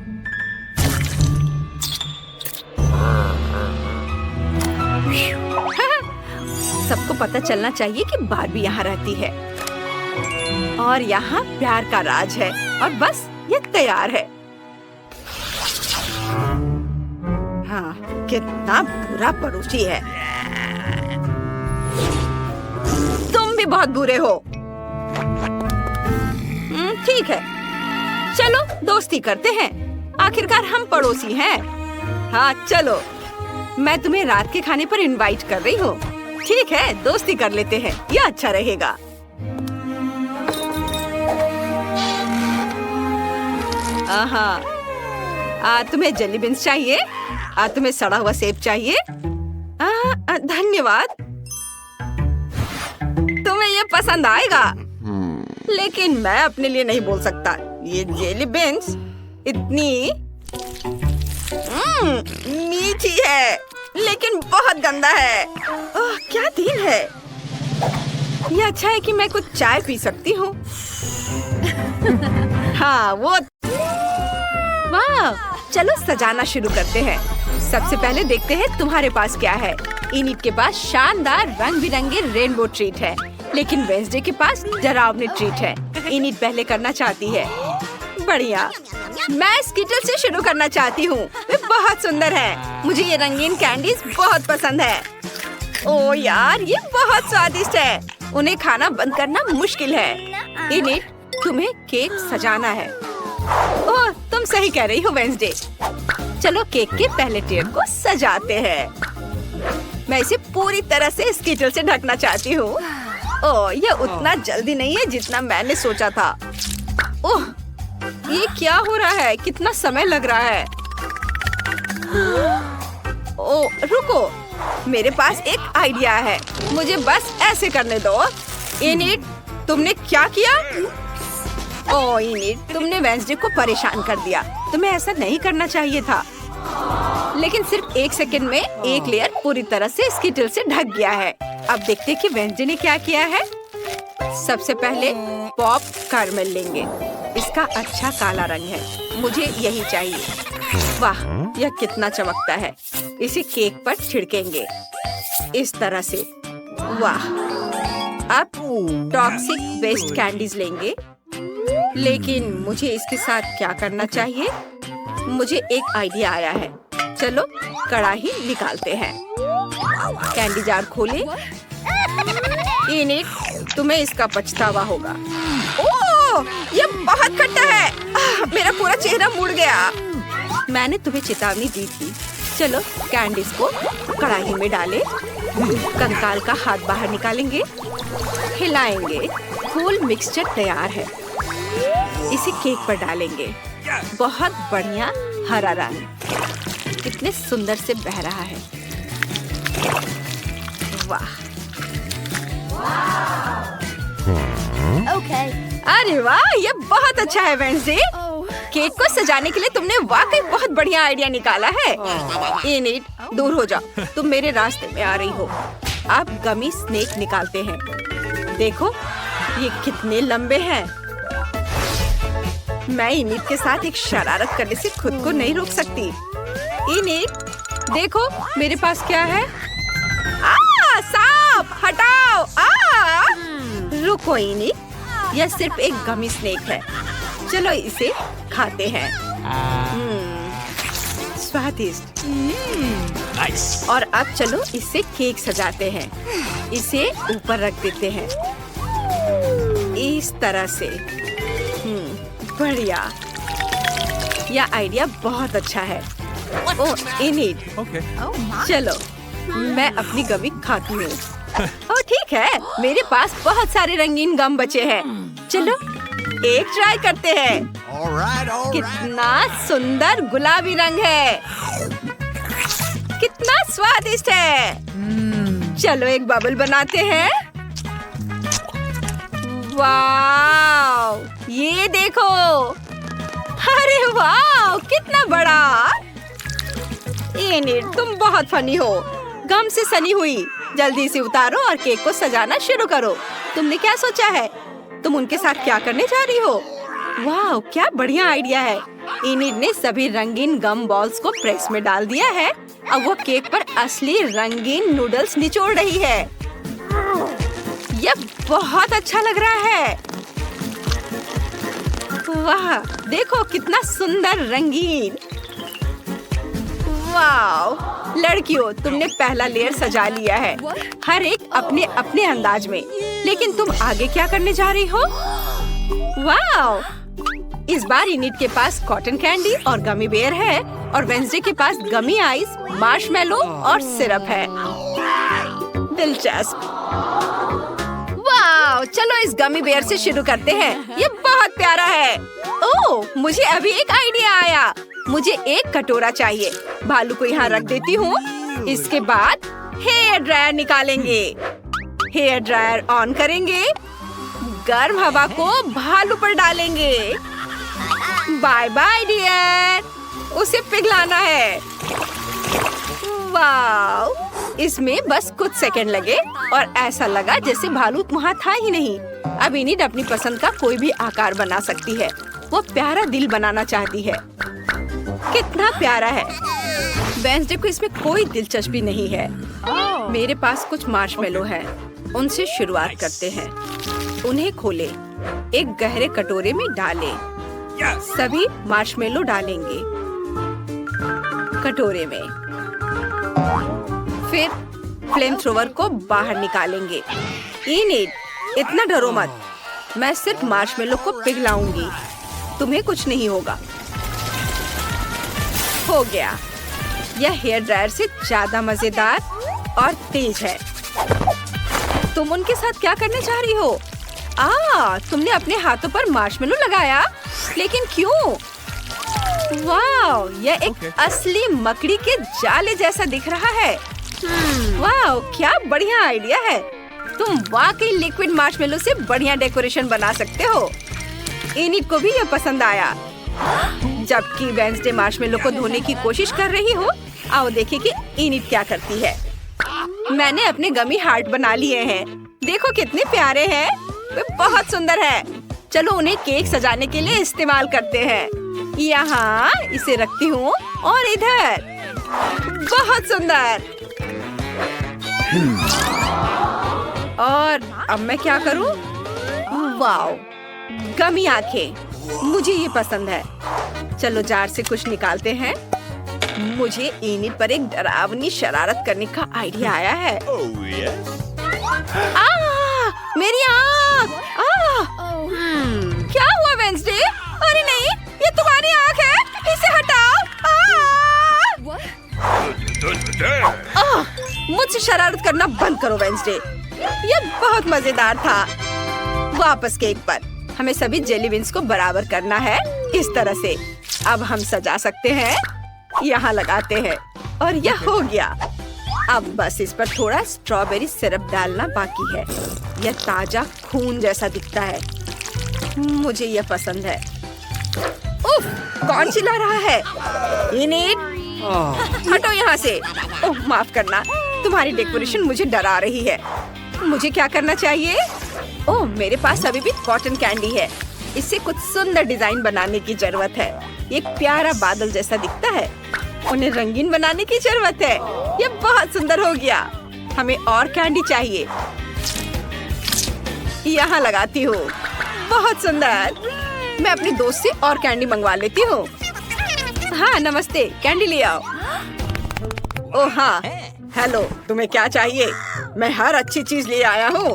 सबको पता चलना चाहिए कि बारबी यहाँ रहती है और यहाँ प्यार का राज है। और बस ये तैयार है। हाँ, कितना बुरा पड़ोसी है। तुम भी बहुत बुरे हो। ठीक है, चलो दोस्ती करते हैं। आखिरकार हम पड़ोसी हैं। हाँ चलो, मैं तुम्हें रात के खाने पर इनवाइट कर रही हूँ। ठीक है, दोस्ती कर लेते हैं, ये अच्छा रहेगा। तुम्हें जेली बीन्स चाहिए? तुम्हें सड़ा हुआ सेब चाहिए? धन्यवाद, तुम्हें ये पसंद आएगा। लेकिन मैं अपने लिए नहीं बोल सकता। ये जेली बीन्स इतनी मीठी है, लेकिन बहुत गंदा है। क्या दिन है। ये अच्छा है कि मैं कुछ चाय पी सकती हूँ। हाँ वो। वाह, चलो सजाना शुरू करते हैं। सबसे पहले देखते हैं तुम्हारे पास क्या है। इनिट के पास शानदार रंग बिरंगे रेनबो ट्रीट है, लेकिन वेंसडे के पास डरावनी ट्रीट है। इनिट पहले करना चाहती है। बढ़िया, मैं स्किटल से शुरू करना चाहती हूँ। वे बहुत सुंदर है। मुझे ये रंगीन कैंडीज बहुत पसंद है। ओ यार, ये बहुत स्वादिष्ट है। उन्हें खाना बंद करना मुश्किल है। इनिट, तुम्हें केक सजाना है। ओह, तुम सही कह रही हो वेंसडे। चलो केक के पहले टेयर को सजाते हैं। मैं इसे पूरी तरह से स्किटल से ढकना चाहती हूँ। ओह, यह उतना जल्दी नहीं है जितना मैंने सोचा था। ओह, ये क्या हो रहा है? कितना समय लग रहा है। ओह, रुको, मेरे पास एक आइडिया है। मुझे बस ऐसे करने दो। इनिट, तुमने क्या किया? ओह इनिट, तुमने वेंसडे को परेशान कर दिया। तुम्हें ऐसा नहीं करना चाहिए था। लेकिन सिर्फ 1 सेकंड में एक लेयर पूरी तरह से स्किटल से ढक गया है। अब देखते हैं कि वेंसडे ने क्या किया है। सबसे पहले पॉप कैरमेल लेंगे। इसका अच्छा काला रंग है, मुझे यही चाहिए। वाह, यह कितना चमकता है। इसे केक पर छिड़केंगे इस तरह से। वाह, अब टॉक्सिक वेस्ट कैंडीज लेंगे। लेकिन मुझे इसके साथ क्या करना चाहिए? मुझे एक आइडिया आया है। चलो कढ़ाई निकालते हैं। कैंडी जार खोले। इनिट, तुम्हें इसका पछतावा होगा। ओह, ये बहुत खट्टा है। मेरा पूरा चेहरा मुड़ गया। मैंने तुम्हें चेतावनी दी थी। चलो कैंडीज को कढ़ाई में डालें। कंकाल का हाथ बाहर निकालेंगे, हिलाएंगे। फुल मिक्सचर तैयार है। इसे केक पर डालेंगे। बहुत बढ़िया हरा रंग कितने सुंदर से बह रहा है। वाह, अरे वाह, ये बहुत अच्छा है वेंसडे। केक को सजाने के लिए तुमने वाकई बहुत बढ़िया आइडिया निकाला है। इनिट, दूर हो जाओ, तुम मेरे रास्ते में आ रही हो। अब गमी स्नेक निकालते हैं। देखो ये कितने लंबे हैं। मैं इनिट के साथ एक शरारत करने से खुद को नहीं रोक सकती। इनिट, देखो मेरे पास क्या है। सांप, हटाओ। रुको इनिट, यह सिर्फ एक गमी स्नेक है। चलो इसे खाते हैं। स्वादिष्ट। Nice. और अब चलो इससे केक सजाते हैं। इसे ऊपर रख देते हैं इस तरह से। बढ़िया, यह आइडिया बहुत अच्छा है। ओह इनिट, Okay. चलो मैं अपनी गमी खाती हूँ। ओह ठीक है, मेरे पास बहुत सारे रंगीन गम बचे हैं। चलो एक ट्राई करते हैं। All right. कितना सुंदर गुलाबी रंग है। कितना स्वादिष्ट है। चलो एक बबल बनाते हैं। वाव, ये देखो। अरे वाव, कितना बड़ा। इनिट, तुम बहुत फनी हो। गम से सनी हुई। जल्दी से उतारो और केक को सजाना शुरू करो। तुमने क्या सोचा है? तुम उनके साथ क्या करने जा रही हो? वाह, क्या बढ़िया आइडिया है। इनिट ने सभी रंगीन गम बॉल्स को प्रेस में डाल दिया है। अब वो केक पर असली रंगीन नूडल्स निचोड़ रही है। यह बहुत अच्छा लग रहा है। वाह, देखो कितना सुंदर रंगीन। वाह, लड़कियों, तुमने पहला लेयर सजा लिया है, हर एक अपने अपने अंदाज में। लेकिन तुम आगे क्या करने जा रही हो? वाह, इस बार इनिट के पास कॉटन कैंडी और गमी बेयर है और वेंसडे के पास गमी आइस, मार्शमेलो और सिरप है। दिलचस्प। वाह, चलो इस गमी बेयर से शुरू करते हैं। ये बहुत प्यारा है। ओह, मुझे अभी एक आइडिया आया। मुझे एक कटोरा चाहिए। भालू को यहाँ रख देती हूँ। इसके बाद हेयर ड्रायर निकालेंगे। हेयर ड्रायर ऑन करेंगे। गर्म हवा को भालू पर डालेंगे। बाय बाय डियर, उसे पिघलाना है। वाह, इसमें बस कुछ सेकंड लगे और ऐसा लगा जैसे भालू वहाँ था ही नहीं। अब इनिट अपनी पसंद का कोई भी आकार बना सकती है। वो प्यारा दिल बनाना चाहती है। कितना प्यारा है। वेडनेसडे को इसमें कोई दिलचस्पी नहीं है। मेरे पास कुछ मार्शमेलो है। उनसे शुरुआत करते हैं। उन्हें खोले, एक गहरे कटोरे में डालें। सभी मार्शमेलो डालेंगे कटोरे में। फिर फ्लेम थ्रोवर को बाहर निकालेंगे। इनिट, इतना डरो मत। मैं सिर्फ मार्शमेलो को पिघलाऊंगी। तुम्हें कुछ नहीं होगा। हो गया। यह हेयर ड्रायर से ज्यादा मजेदार और तेज है। तुम उनके साथ क्या करने जा रही हो? तुमने अपने हाथों पर मार्शमेलो लगाया, लेकिन क्यों? वाह, यह एक असली मकड़ी के जाले जैसा दिख रहा है। वाह, क्या बढ़िया आइडिया है। तुम वाकई लिक्विड मार्शमेलो से बढ़िया डेकोरेशन बना सकते हो। इनिट को भी यह पसंद आया। जबकि वेडनेसडे मार्शमेलो को धोने की कोशिश कर रही हो, आओ देखें कि इनिट क्या करती है। मैंने अपने गमी हार्ट बना लिए हैं। देखो कितने प्यारे हैं। वे बहुत सुंदर है। चलो उन्हें केक सजाने के लिए इस्तेमाल करते हैं। यहाँ इसे रखती हूँ और इधर। बहुत सुंदर। और अब मैं क्या करूँ? वाओ, गमी आंखें। मुझे ये पसंद है। चलो जार से कुछ निकालते हैं। मुझे इनिट पर एक डरावनी शरारत करने का आइडिया आया है। मेरी आँख! क्या हुआ वेडनेसडे? अरे नहीं, ये तुम्हारी आँख है। इसे हटाओ। मुझसे शरारत करना बंद करो वेडनेसडे। ये बहुत मजेदार था। वापस केक पर। हमें सभी जेली बीन्स को बराबर करना है, इस तरह से। अब हम सजा सकते हैं। यहाँ लगाते हैं और यह हो गया। अब बस इस पर थोड़ा स्ट्रॉबेरी सिरप डालना बाकी है। यह ताजा खून जैसा दिखता है। मुझे यह पसंद है। उफ, कौन चिल्ला रहा है? इनिट, हटो यहाँ से। ओह, माफ करना। तुम्हारी डेकोरेशन मुझे डरा रही है। मुझे क्या करना चाहिए? ओह, मेरे पास अभी भी कॉटन कैंडी है। इससे कुछ सुंदर डिजाइन बनाने की जरूरत है। एक प्यारा बादल जैसा दिखता है। उन्हें रंगीन बनाने की जरूरत है। ये बहुत सुंदर हो गया। हमें और कैंडी चाहिए। यहाँ लगाती हूँ। बहुत सुंदर। मैं अपने दोस्त से और कैंडी मंगवा लेती हूँ। हाँ, नमस्ते, कैंडी ले आओ। ओह हाँ, हेलो, तुम्हें क्या चाहिए? मैं हर अच्छी चीज ले आया हूँ।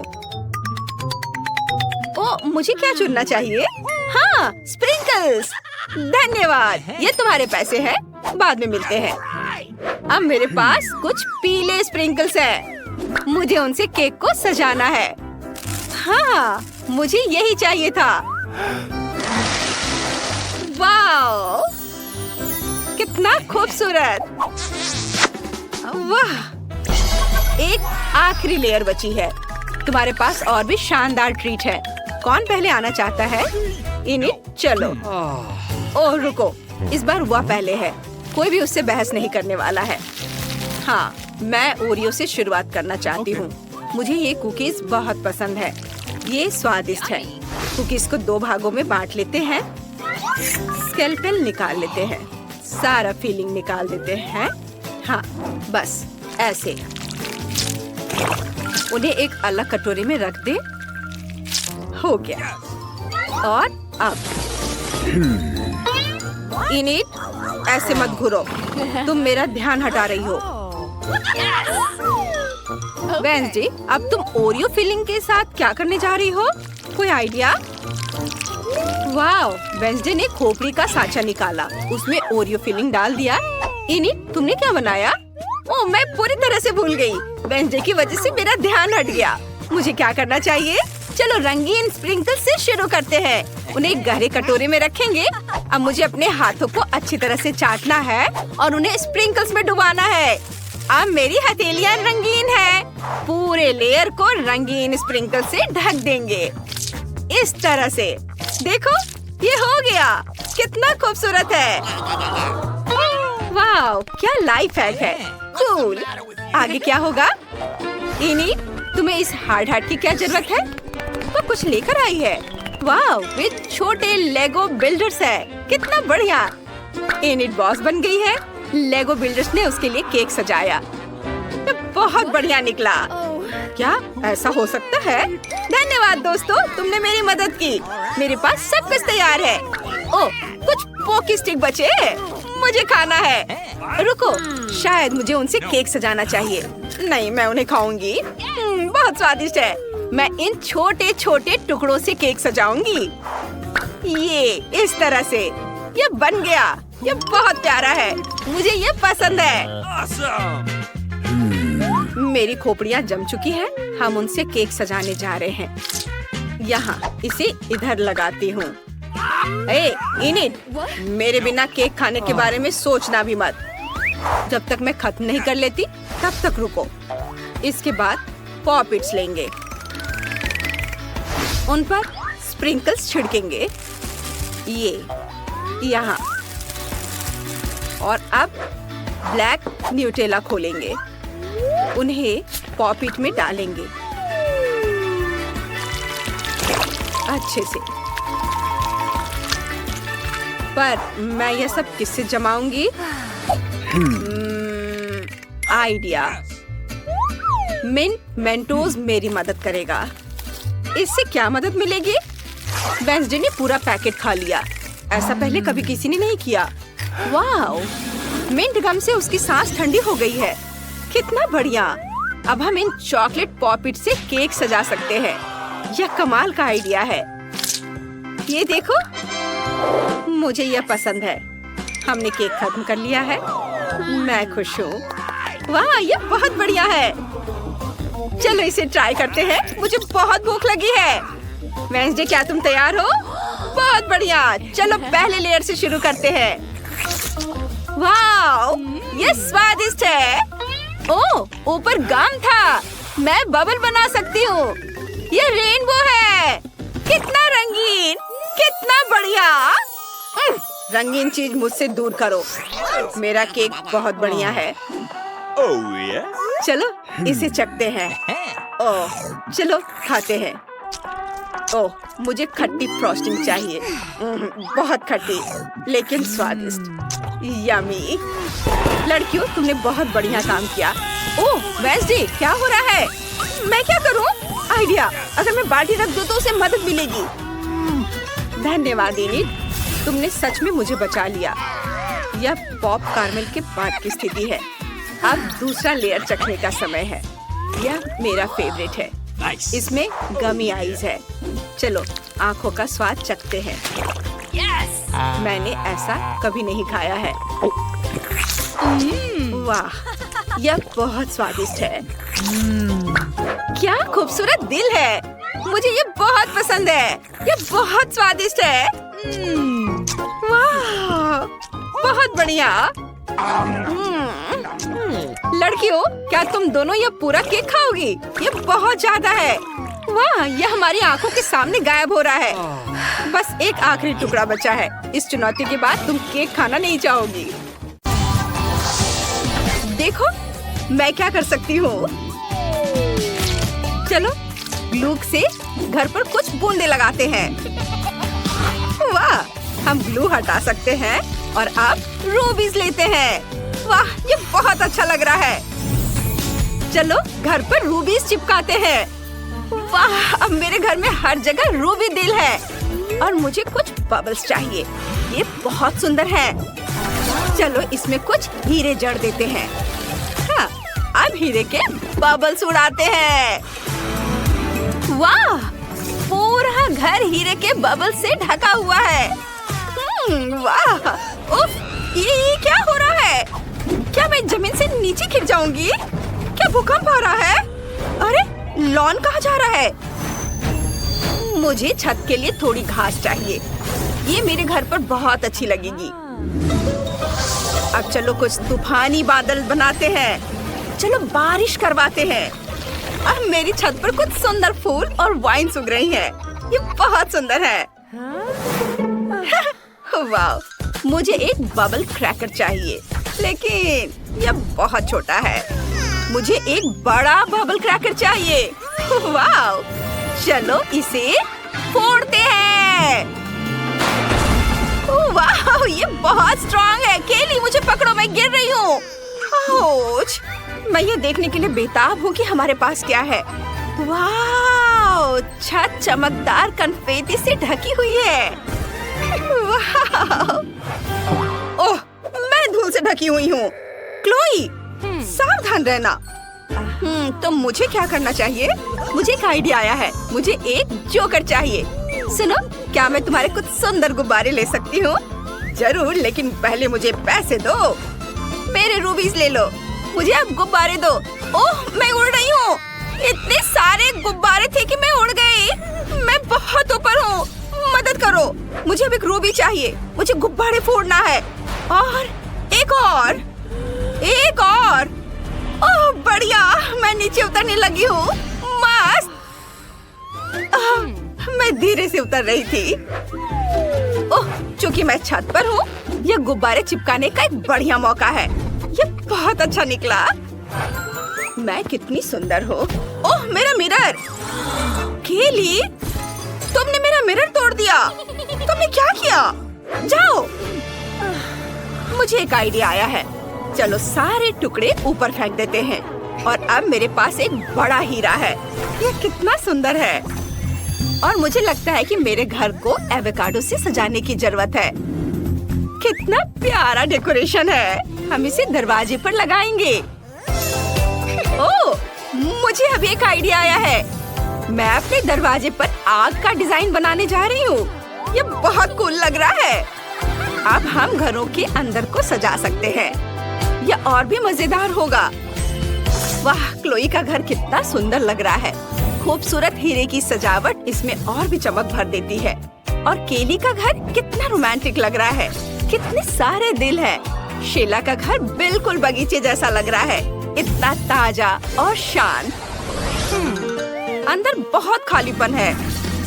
ओह, मुझे क्या चुनना चाहिए? हाँ, स्प्रिंकल्स। धन्यवाद। ये तुम्हारे पैसे हैं। बाद में मिलते हैं। अब मेरे पास कुछ पीले स्प्रिंकल्स हैं। मुझे उनसे केक को सजाना है। हाँ, मुझे यही चाहिए था। वाह, कितना खूबसूरत। वाह, एक आखिरी लेयर बची है। तुम्हारे पास और भी शानदार ट्रीट है। कौन पहले आना चाहता है? इनिट, चलो। ओह रुको, इस बार वह पहले है। कोई भी उससे बहस नहीं करने वाला है। हाँ, मैं ओरियो से शुरुआत करना चाहती हूँ। मुझे ये कुकीज बहुत पसंद है। ये स्वादिष्ट है। कुकीज को 2 भागों में बांट लेते हैं। स्केलेटन निकाल लेते हैं। सारा फिलिंग निकाल देते हैं। हाँ, बस ऐसे। उन्हें एक अलग कटोरे में रख दे। हो गया। और अब इनिट, ऐसे मत घूरो। तुम मेरा ध्यान हटा रही हो। वेडनेसडे, अब तुम ओरियो फिलिंग के साथ क्या करने जा रही हो? कोई आइडिया? वाह, वेडनेसडे ने खोपड़ी का साँचा निकाला। उसमें ओरियो फिलिंग डाल दिया। इनिट, तुमने क्या बनाया? ओह, मैं पूरी तरह से भूल गई। वेडनेसडे की वजह से मेरा ध्यान हट गया। मुझे क्या करना चाहिए? चलो रंगीन स्प्रिंकल से शुरू करते हैं। उन्हें गहरे कटोरे में रखेंगे। अब मुझे अपने हाथों को अच्छी तरह से चाटना है और उन्हें स्प्रिंकल्स में डुबाना है। अब मेरी हथेलियां रंगीन है। पूरे लेयर को रंगीन स्प्रिंकल से ढक देंगे, इस तरह से। देखो, ये हो गया। कितना खूबसूरत है। वाह, क्या लाइफ हैक है। कूल। आगे क्या होगा? इनी, तुम्हें इस हार्ड हार्ट की क्या जरूरत है? वो कुछ लेकर आई है। वाह, वे छोटे लेगो बिल्डर्स है। कितना बढ़िया। इनिट बॉस बन गई है। लेगो बिल्डर्स ने उसके लिए केक सजाया। बहुत बढ़िया निकला। क्या ऐसा हो सकता है? धन्यवाद दोस्तों, तुमने मेरी मदद की। मेरे पास सब कुछ तैयार है। ओह, कुछ पोकी स्टिक बचे हैं। मुझे खाना है। रुको, शायद मुझे उनसे केक सजाना चाहिए। नहीं, मैं उन्हें खाऊंगी। बहुत स्वादिष्ट है। मैं इन छोटे छोटे टुकड़ों से केक सजाऊंगी। ये इस तरह से। ये बन गया। ये बहुत प्यारा है। मुझे ये पसंद है। Awesome. मेरी खोपड़ियाँ जम चुकी हैं। हम उनसे केक सजाने जा रहे हैं। यहाँ इसे इधर लगाती हूँ। इनिट, मेरे बिना केक खाने के बारे में सोचना भी मत। जब तक मैं खत्म नहीं कर लेती तब तक रुको। इसके बाद पॉपिट्स लेंगे, उन पर स्प्रिंकल्स छिड़केंगे। ये यहाँ, और अब ब्लैक न्यूटेला खोलेंगे। उन्हें पॉपिट में डालेंगे अच्छे से। पर मैं यह सब किससे जमाऊंगी? आइडिया। मिंट मेंटोज मेरी मदद करेगा। इससे क्या मदद मिलेगी? वेंसडे ने पूरा पैकेट खा लिया। ऐसा पहले कभी किसी ने नहीं किया। वाह, मिंट गम से उसकी सांस ठंडी हो गई है। कितना बढ़िया। अब हम इन चॉकलेट पॉपिट से केक सजा सकते हैं। यह कमाल का आइडिया है। ये देखो, मुझे यह पसंद है। हमने केक खत्म कर लिया है। मैं खुश हूँ। वाह, ये बहुत बढ़िया है। चलो इसे ट्राई करते हैं। मुझे बहुत भूख लगी है। वेंसडे, क्या तुम तैयार हो? बहुत बढ़िया। चलो पहले लेयर से शुरू करते हैं। वाह, ये स्वादिष्ट है। ओह, ऊपर गम था। मैं बबल बना सकती हूँ। ये रेनबो है। कितना रंगीन, कितना बढ़िया। रंगीन चीज मुझसे दूर करो। मेरा केक बहुत बढ़िया है। Oh yeah. चलो इसे चखते हैं। ओह, चलो खाते हैं। ओह, मुझे खट्टी फ्रॉस्टिंग चाहिए। बहुत खट्टी लेकिन स्वादिष्ट। यमी। लड़कियों, तुमने बहुत बढ़िया काम किया। ओह वेंसडे, क्या हो रहा है? मैं क्या करूं? आइडिया, अगर मैं बाल्टी रख दूं तो उसे मदद मिलेगी। धन्यवाद इनिट, तुमने सच में मुझे बचा लिया। यह पॉप कार्मेल के बाद की स्थिति है। अब दूसरा लेयर चखने का समय है। यह मेरा फेवरेट है। Nice. इसमें गमी आइज है। चलो आंखों का स्वाद चखते हैं। मैंने ऐसा कभी नहीं खाया है। वाह, यह बहुत स्वादिष्ट है। क्या खूबसूरत दिल है। मुझे ये बहुत पसंद है। यह बहुत स्वादिष्ट है। वाह, बहुत बढ़िया। लड़कियों, क्या तुम दोनों ये पूरा केक खाओगी? ये बहुत ज्यादा है। वाह, यह हमारी आंखों के सामने गायब हो रहा है। बस एक आखिरी टुकड़ा बचा है। इस चुनौती के बाद तुम केक खाना नहीं चाहोगी। देखो मैं क्या कर सकती हूँ। चलो ग्लू से घर पर कुछ बूंदे लगाते हैं। वाह, हम ग्लू हटा सकते हैं और अब रूबीज लेते हैं। वाह, ये बहुत अच्छा लग रहा है। चलो घर पर रूबीज चिपकाते हैं। वाह, अब मेरे घर में हर जगह रूबी दिल है। और मुझे कुछ बबल्स चाहिए। ये बहुत सुंदर है। चलो इसमें कुछ हीरे जड़ देते हैं। हाँ, अब हीरे के बबल्स उड़ाते हैं। वाह, पूरा घर हीरे के बबल से ढका हुआ है। वाह, उफ, ये क्या हो रहा है? क्या मैं जमीन से नीचे गिर जाऊंगी? क्या भूकंप आ रहा है? अरे, लॉन कहाँ जा रहा है? मुझे छत के लिए थोड़ी घास चाहिए। ये मेरे घर पर बहुत अच्छी लगेगी। अब चलो कुछ तूफानी बादल बनाते हैं। चलो बारिश करवाते हैं। अब मेरी छत पर कुछ सुंदर फूल और वाइन सूख रही है। ये बहुत सुंदर है। वाह, मुझे एक बबल क्रैकर चाहिए, लेकिन यह बहुत छोटा है। मुझे एक बड़ा बबल क्रैकर चाहिए। वाव! चलो इसे फोड़ते हैं। वाह, ये बहुत स्ट्रॉन्ग है। केली, मुझे पकड़ो, मैं गिर रही हूँ। आउच! मैं ये देखने के लिए बेताब हूँ कि हमारे पास क्या है। वाह! छत चमकदार कन्फेटी से ढकी हुई है। वाह! ओह, मैं धूल से ढकी हुई हूँ। क्लोई, सावधान रहना। तो मुझे क्या करना चाहिए? मुझे एक आइडिया आया है। मुझे एक जोकर चाहिए। सुनो, क्या मैं तुम्हारे कुछ सुंदर गुब्बारे ले सकती हूँ? जरूर, लेकिन पहले मुझे पैसे दो। मेरे रूबीज ले लो। मुझे अब गुब्बारे दो। ओह, मैं उड़ रही हूँ। इतने सारे गुब्बारे थे कि मैं उड़ गई। मैं बहुत ऊपर हूँ। मदद करो। मुझे अब एक रूबी चाहिए। मुझे गुब्बारे फोड़ना है। और एक और, एक और। ओह बढ़िया, मैं नीचे उतरने लगी हूँ। मस्त। मैं धीरे से उतर रही थी। ओह, चूंकि मैं छत पर हूँ, यह गुब्बारे चिपकाने का एक बढ़िया मौका है। यह बहुत अच्छा निकला। मैं कितनी सुंदर हूँ। ओह, मेरा मिरर। केली, तुमने मेरा मिरर तोड़ दिया। तुमने क्या किया? जाओ। मुझे एक आइडिया आया है। चलो सारे टुकड़े ऊपर फेंक देते हैं और अब मेरे पास एक बड़ा हीरा है। यह कितना सुंदर है। और मुझे लगता है कि मेरे घर को एवोकाडो से सजाने की जरूरत है। कितना प्यारा डेकोरेशन है। हम इसे दरवाजे पर लगाएंगे। ओह, मुझे अभी एक आइडिया आया है। मैं अपने दरवाजे पर आग का डिजाइन बनाने जा रही हूँ। ये बहुत कूल लग रहा है। अब हम घरों के अंदर को सजा सकते हैं। यह और भी मजेदार होगा। वाह, क्लोई का घर कितना सुंदर लग रहा है। खूबसूरत हीरे की सजावट इसमें और भी चमक भर देती है। और केली का घर कितना रोमांटिक लग रहा है। कितने सारे दिल हैं। शीला का घर बिल्कुल बगीचे जैसा लग रहा है। इतना ताजा और शांत। अंदर बहुत खालीपन है।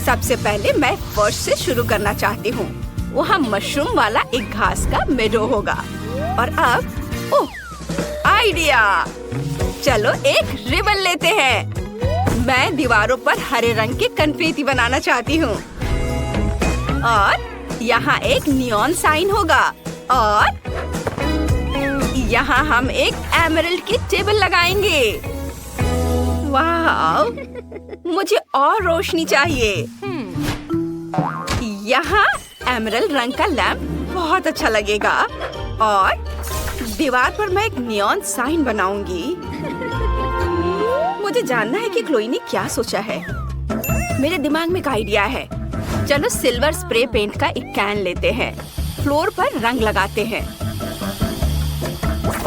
सबसे पहले मैं फर्श से शुरू करना चाहती हूँ। वहाँ मशरूम वाला एक घास का मेडो होगा। और अब ओह, आइडिया। चलो एक रिबन लेते हैं। मैं दीवारों पर हरे रंग के कन्फेटी बनाना चाहती हूँ। और यहाँ एक नियॉन साइन होगा। और यहाँ हम एक एमरल्ड की टेबल लगाएंगे। वाह, मुझे और रोशनी चाहिए। यहाँ एमरल्ड रंग का लैंप बहुत अच्छा लगेगा। और दीवार पर मैं एक नियॉन साइन बनाऊंगी। मुझे जानना है कि क्लोई ने क्या सोचा है। मेरे दिमाग में एक आइडिया है। चलो सिल्वर स्प्रे पेंट का एक कैन लेते हैं। फ्लोर पर रंग लगाते हैं।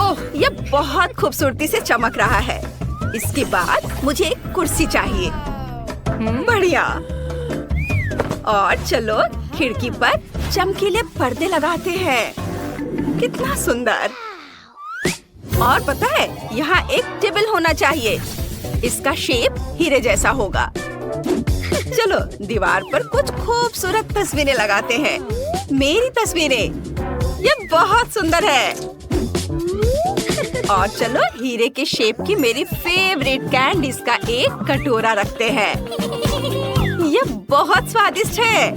ओह, यह बहुत खूबसूरती से चमक रहा है। इसके बाद मुझे एक कुर्सी चाहिए। बढ़िया। और चलो खिड़की पर चमकीले पर्दे लगाते हैं। कितना सुंदर। और पता है, यहाँ एक टेबल होना चाहिए। इसका शेप हीरे जैसा होगा। चलो दीवार पर कुछ खूबसूरत तस्वीरें लगाते हैं। मेरी तस्वीरें। ये बहुत सुंदर है। और चलो हीरे के शेप की मेरी फेवरेट कैंडीज का एक कटोरा रखते हैं। ये बहुत स्वादिष्ट है।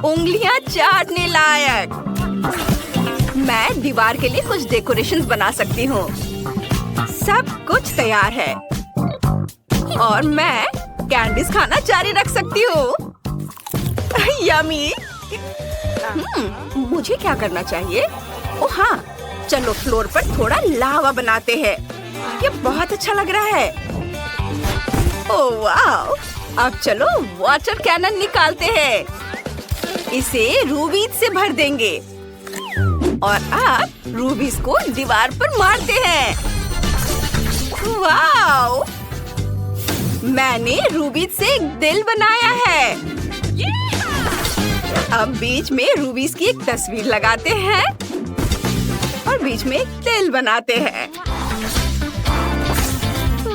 उंगलियां चाटने लायक। मैं दीवार के लिए कुछ डेकोरेशंस बना सकती हूँ। सब कुछ तैयार है। और मैं कैंडीज खाना जारी रख सकती हूँ। यम्मी। मुझे क्या करना चाहिए? ओह हाँ, चलो फ्लोर पर थोड़ा लावा बनाते हैं। ये बहुत अच्छा लग रहा है। ओह वाह! अब चलो वाटर कैनन निकालते हैं। इसे रूबीज से भर देंगे। और अब रूबीज को दीवार पर मारते हैं। वाओ! मैंने रूबीज से एक दिल बनाया है। अब बीच में रूबीज की एक तस्वीर लगाते हैं और बीच में एक दिल बनाते हैं।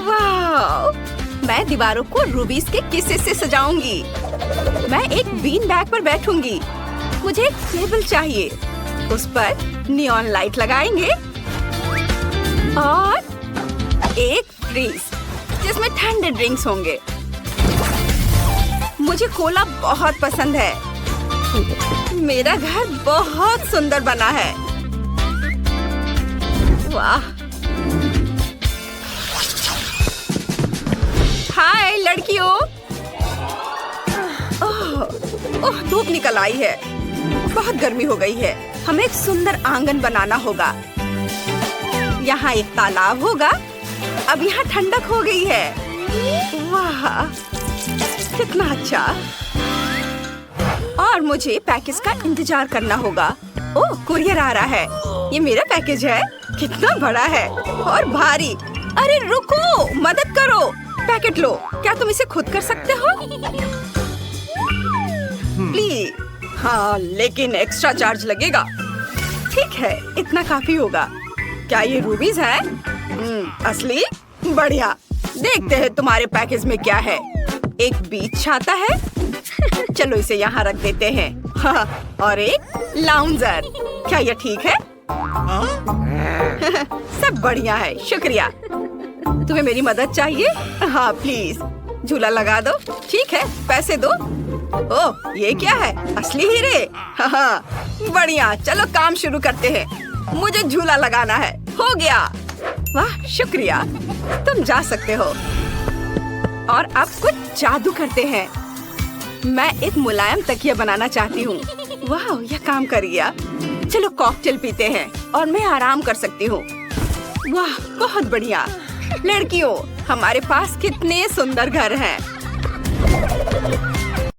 वाओ! मैं दीवारों को रूबीज के किस्से से सजाऊंगी। मैं एक बीन बैग पर बैठूंगी। मुझे एक टेबल चाहिए। उस पर नियॉन लाइट लगाएंगे और एक फ्रीज जिसमें ठंडे ड्रिंक्स होंगे। मुझे कोला बहुत पसंद है। मेरा घर बहुत सुंदर बना है। वाह! हाय लड़कियों। ओह, धूप निकल आई है। बहुत गर्मी हो गई है। हमें एक सुंदर आंगन बनाना होगा। यहाँ एक तालाब होगा। अब यहाँ ठंडक हो गई है। वाह, कितना अच्छा। और मुझे पैकेज का इंतजार करना होगा। ओह, कुरियर आ रहा है। ये मेरा पैकेज है। कितना बड़ा है और भारी। अरे रुको, मदद करो। पैकेट लो। क्या तुम इसे खुद कर सकते हो? प्लीज। हाँ, लेकिन एक्स्ट्रा चार्ज लगेगा। ठीक है, इतना काफी होगा। क्या ये रूबीज है? असली? बढ़िया। देखते हैं तुम्हारे पैकेज में क्या है। एक बीच छाता है। चलो इसे यहाँ रख देते हैं। हाँ, और एक लाउंजर। क्या ये ठीक है? सब बढ़िया है, शुक्रिया। तुम्हें मेरी मदद चाहिए? हाँ प्लीज, झूला लगा दो। ठीक है, पैसे दो। ओह, ये क्या है? असली हीरे? हाँ, बढ़िया। चलो काम शुरू करते हैं। मुझे झूला लगाना है। हो गया। वाह, शुक्रिया। तुम जा सकते हो। और अब कुछ जादू करते हैं। मैं एक मुलायम तकिया बनाना चाहती हूँ। वाह, यह काम कर गया। चलो कॉकटेल पीते हैं और मैं आराम कर सकती हूँ। वाह, बहुत बढ़िया। लड़कियों, हमारे पास कितने सुंदर घर हैं।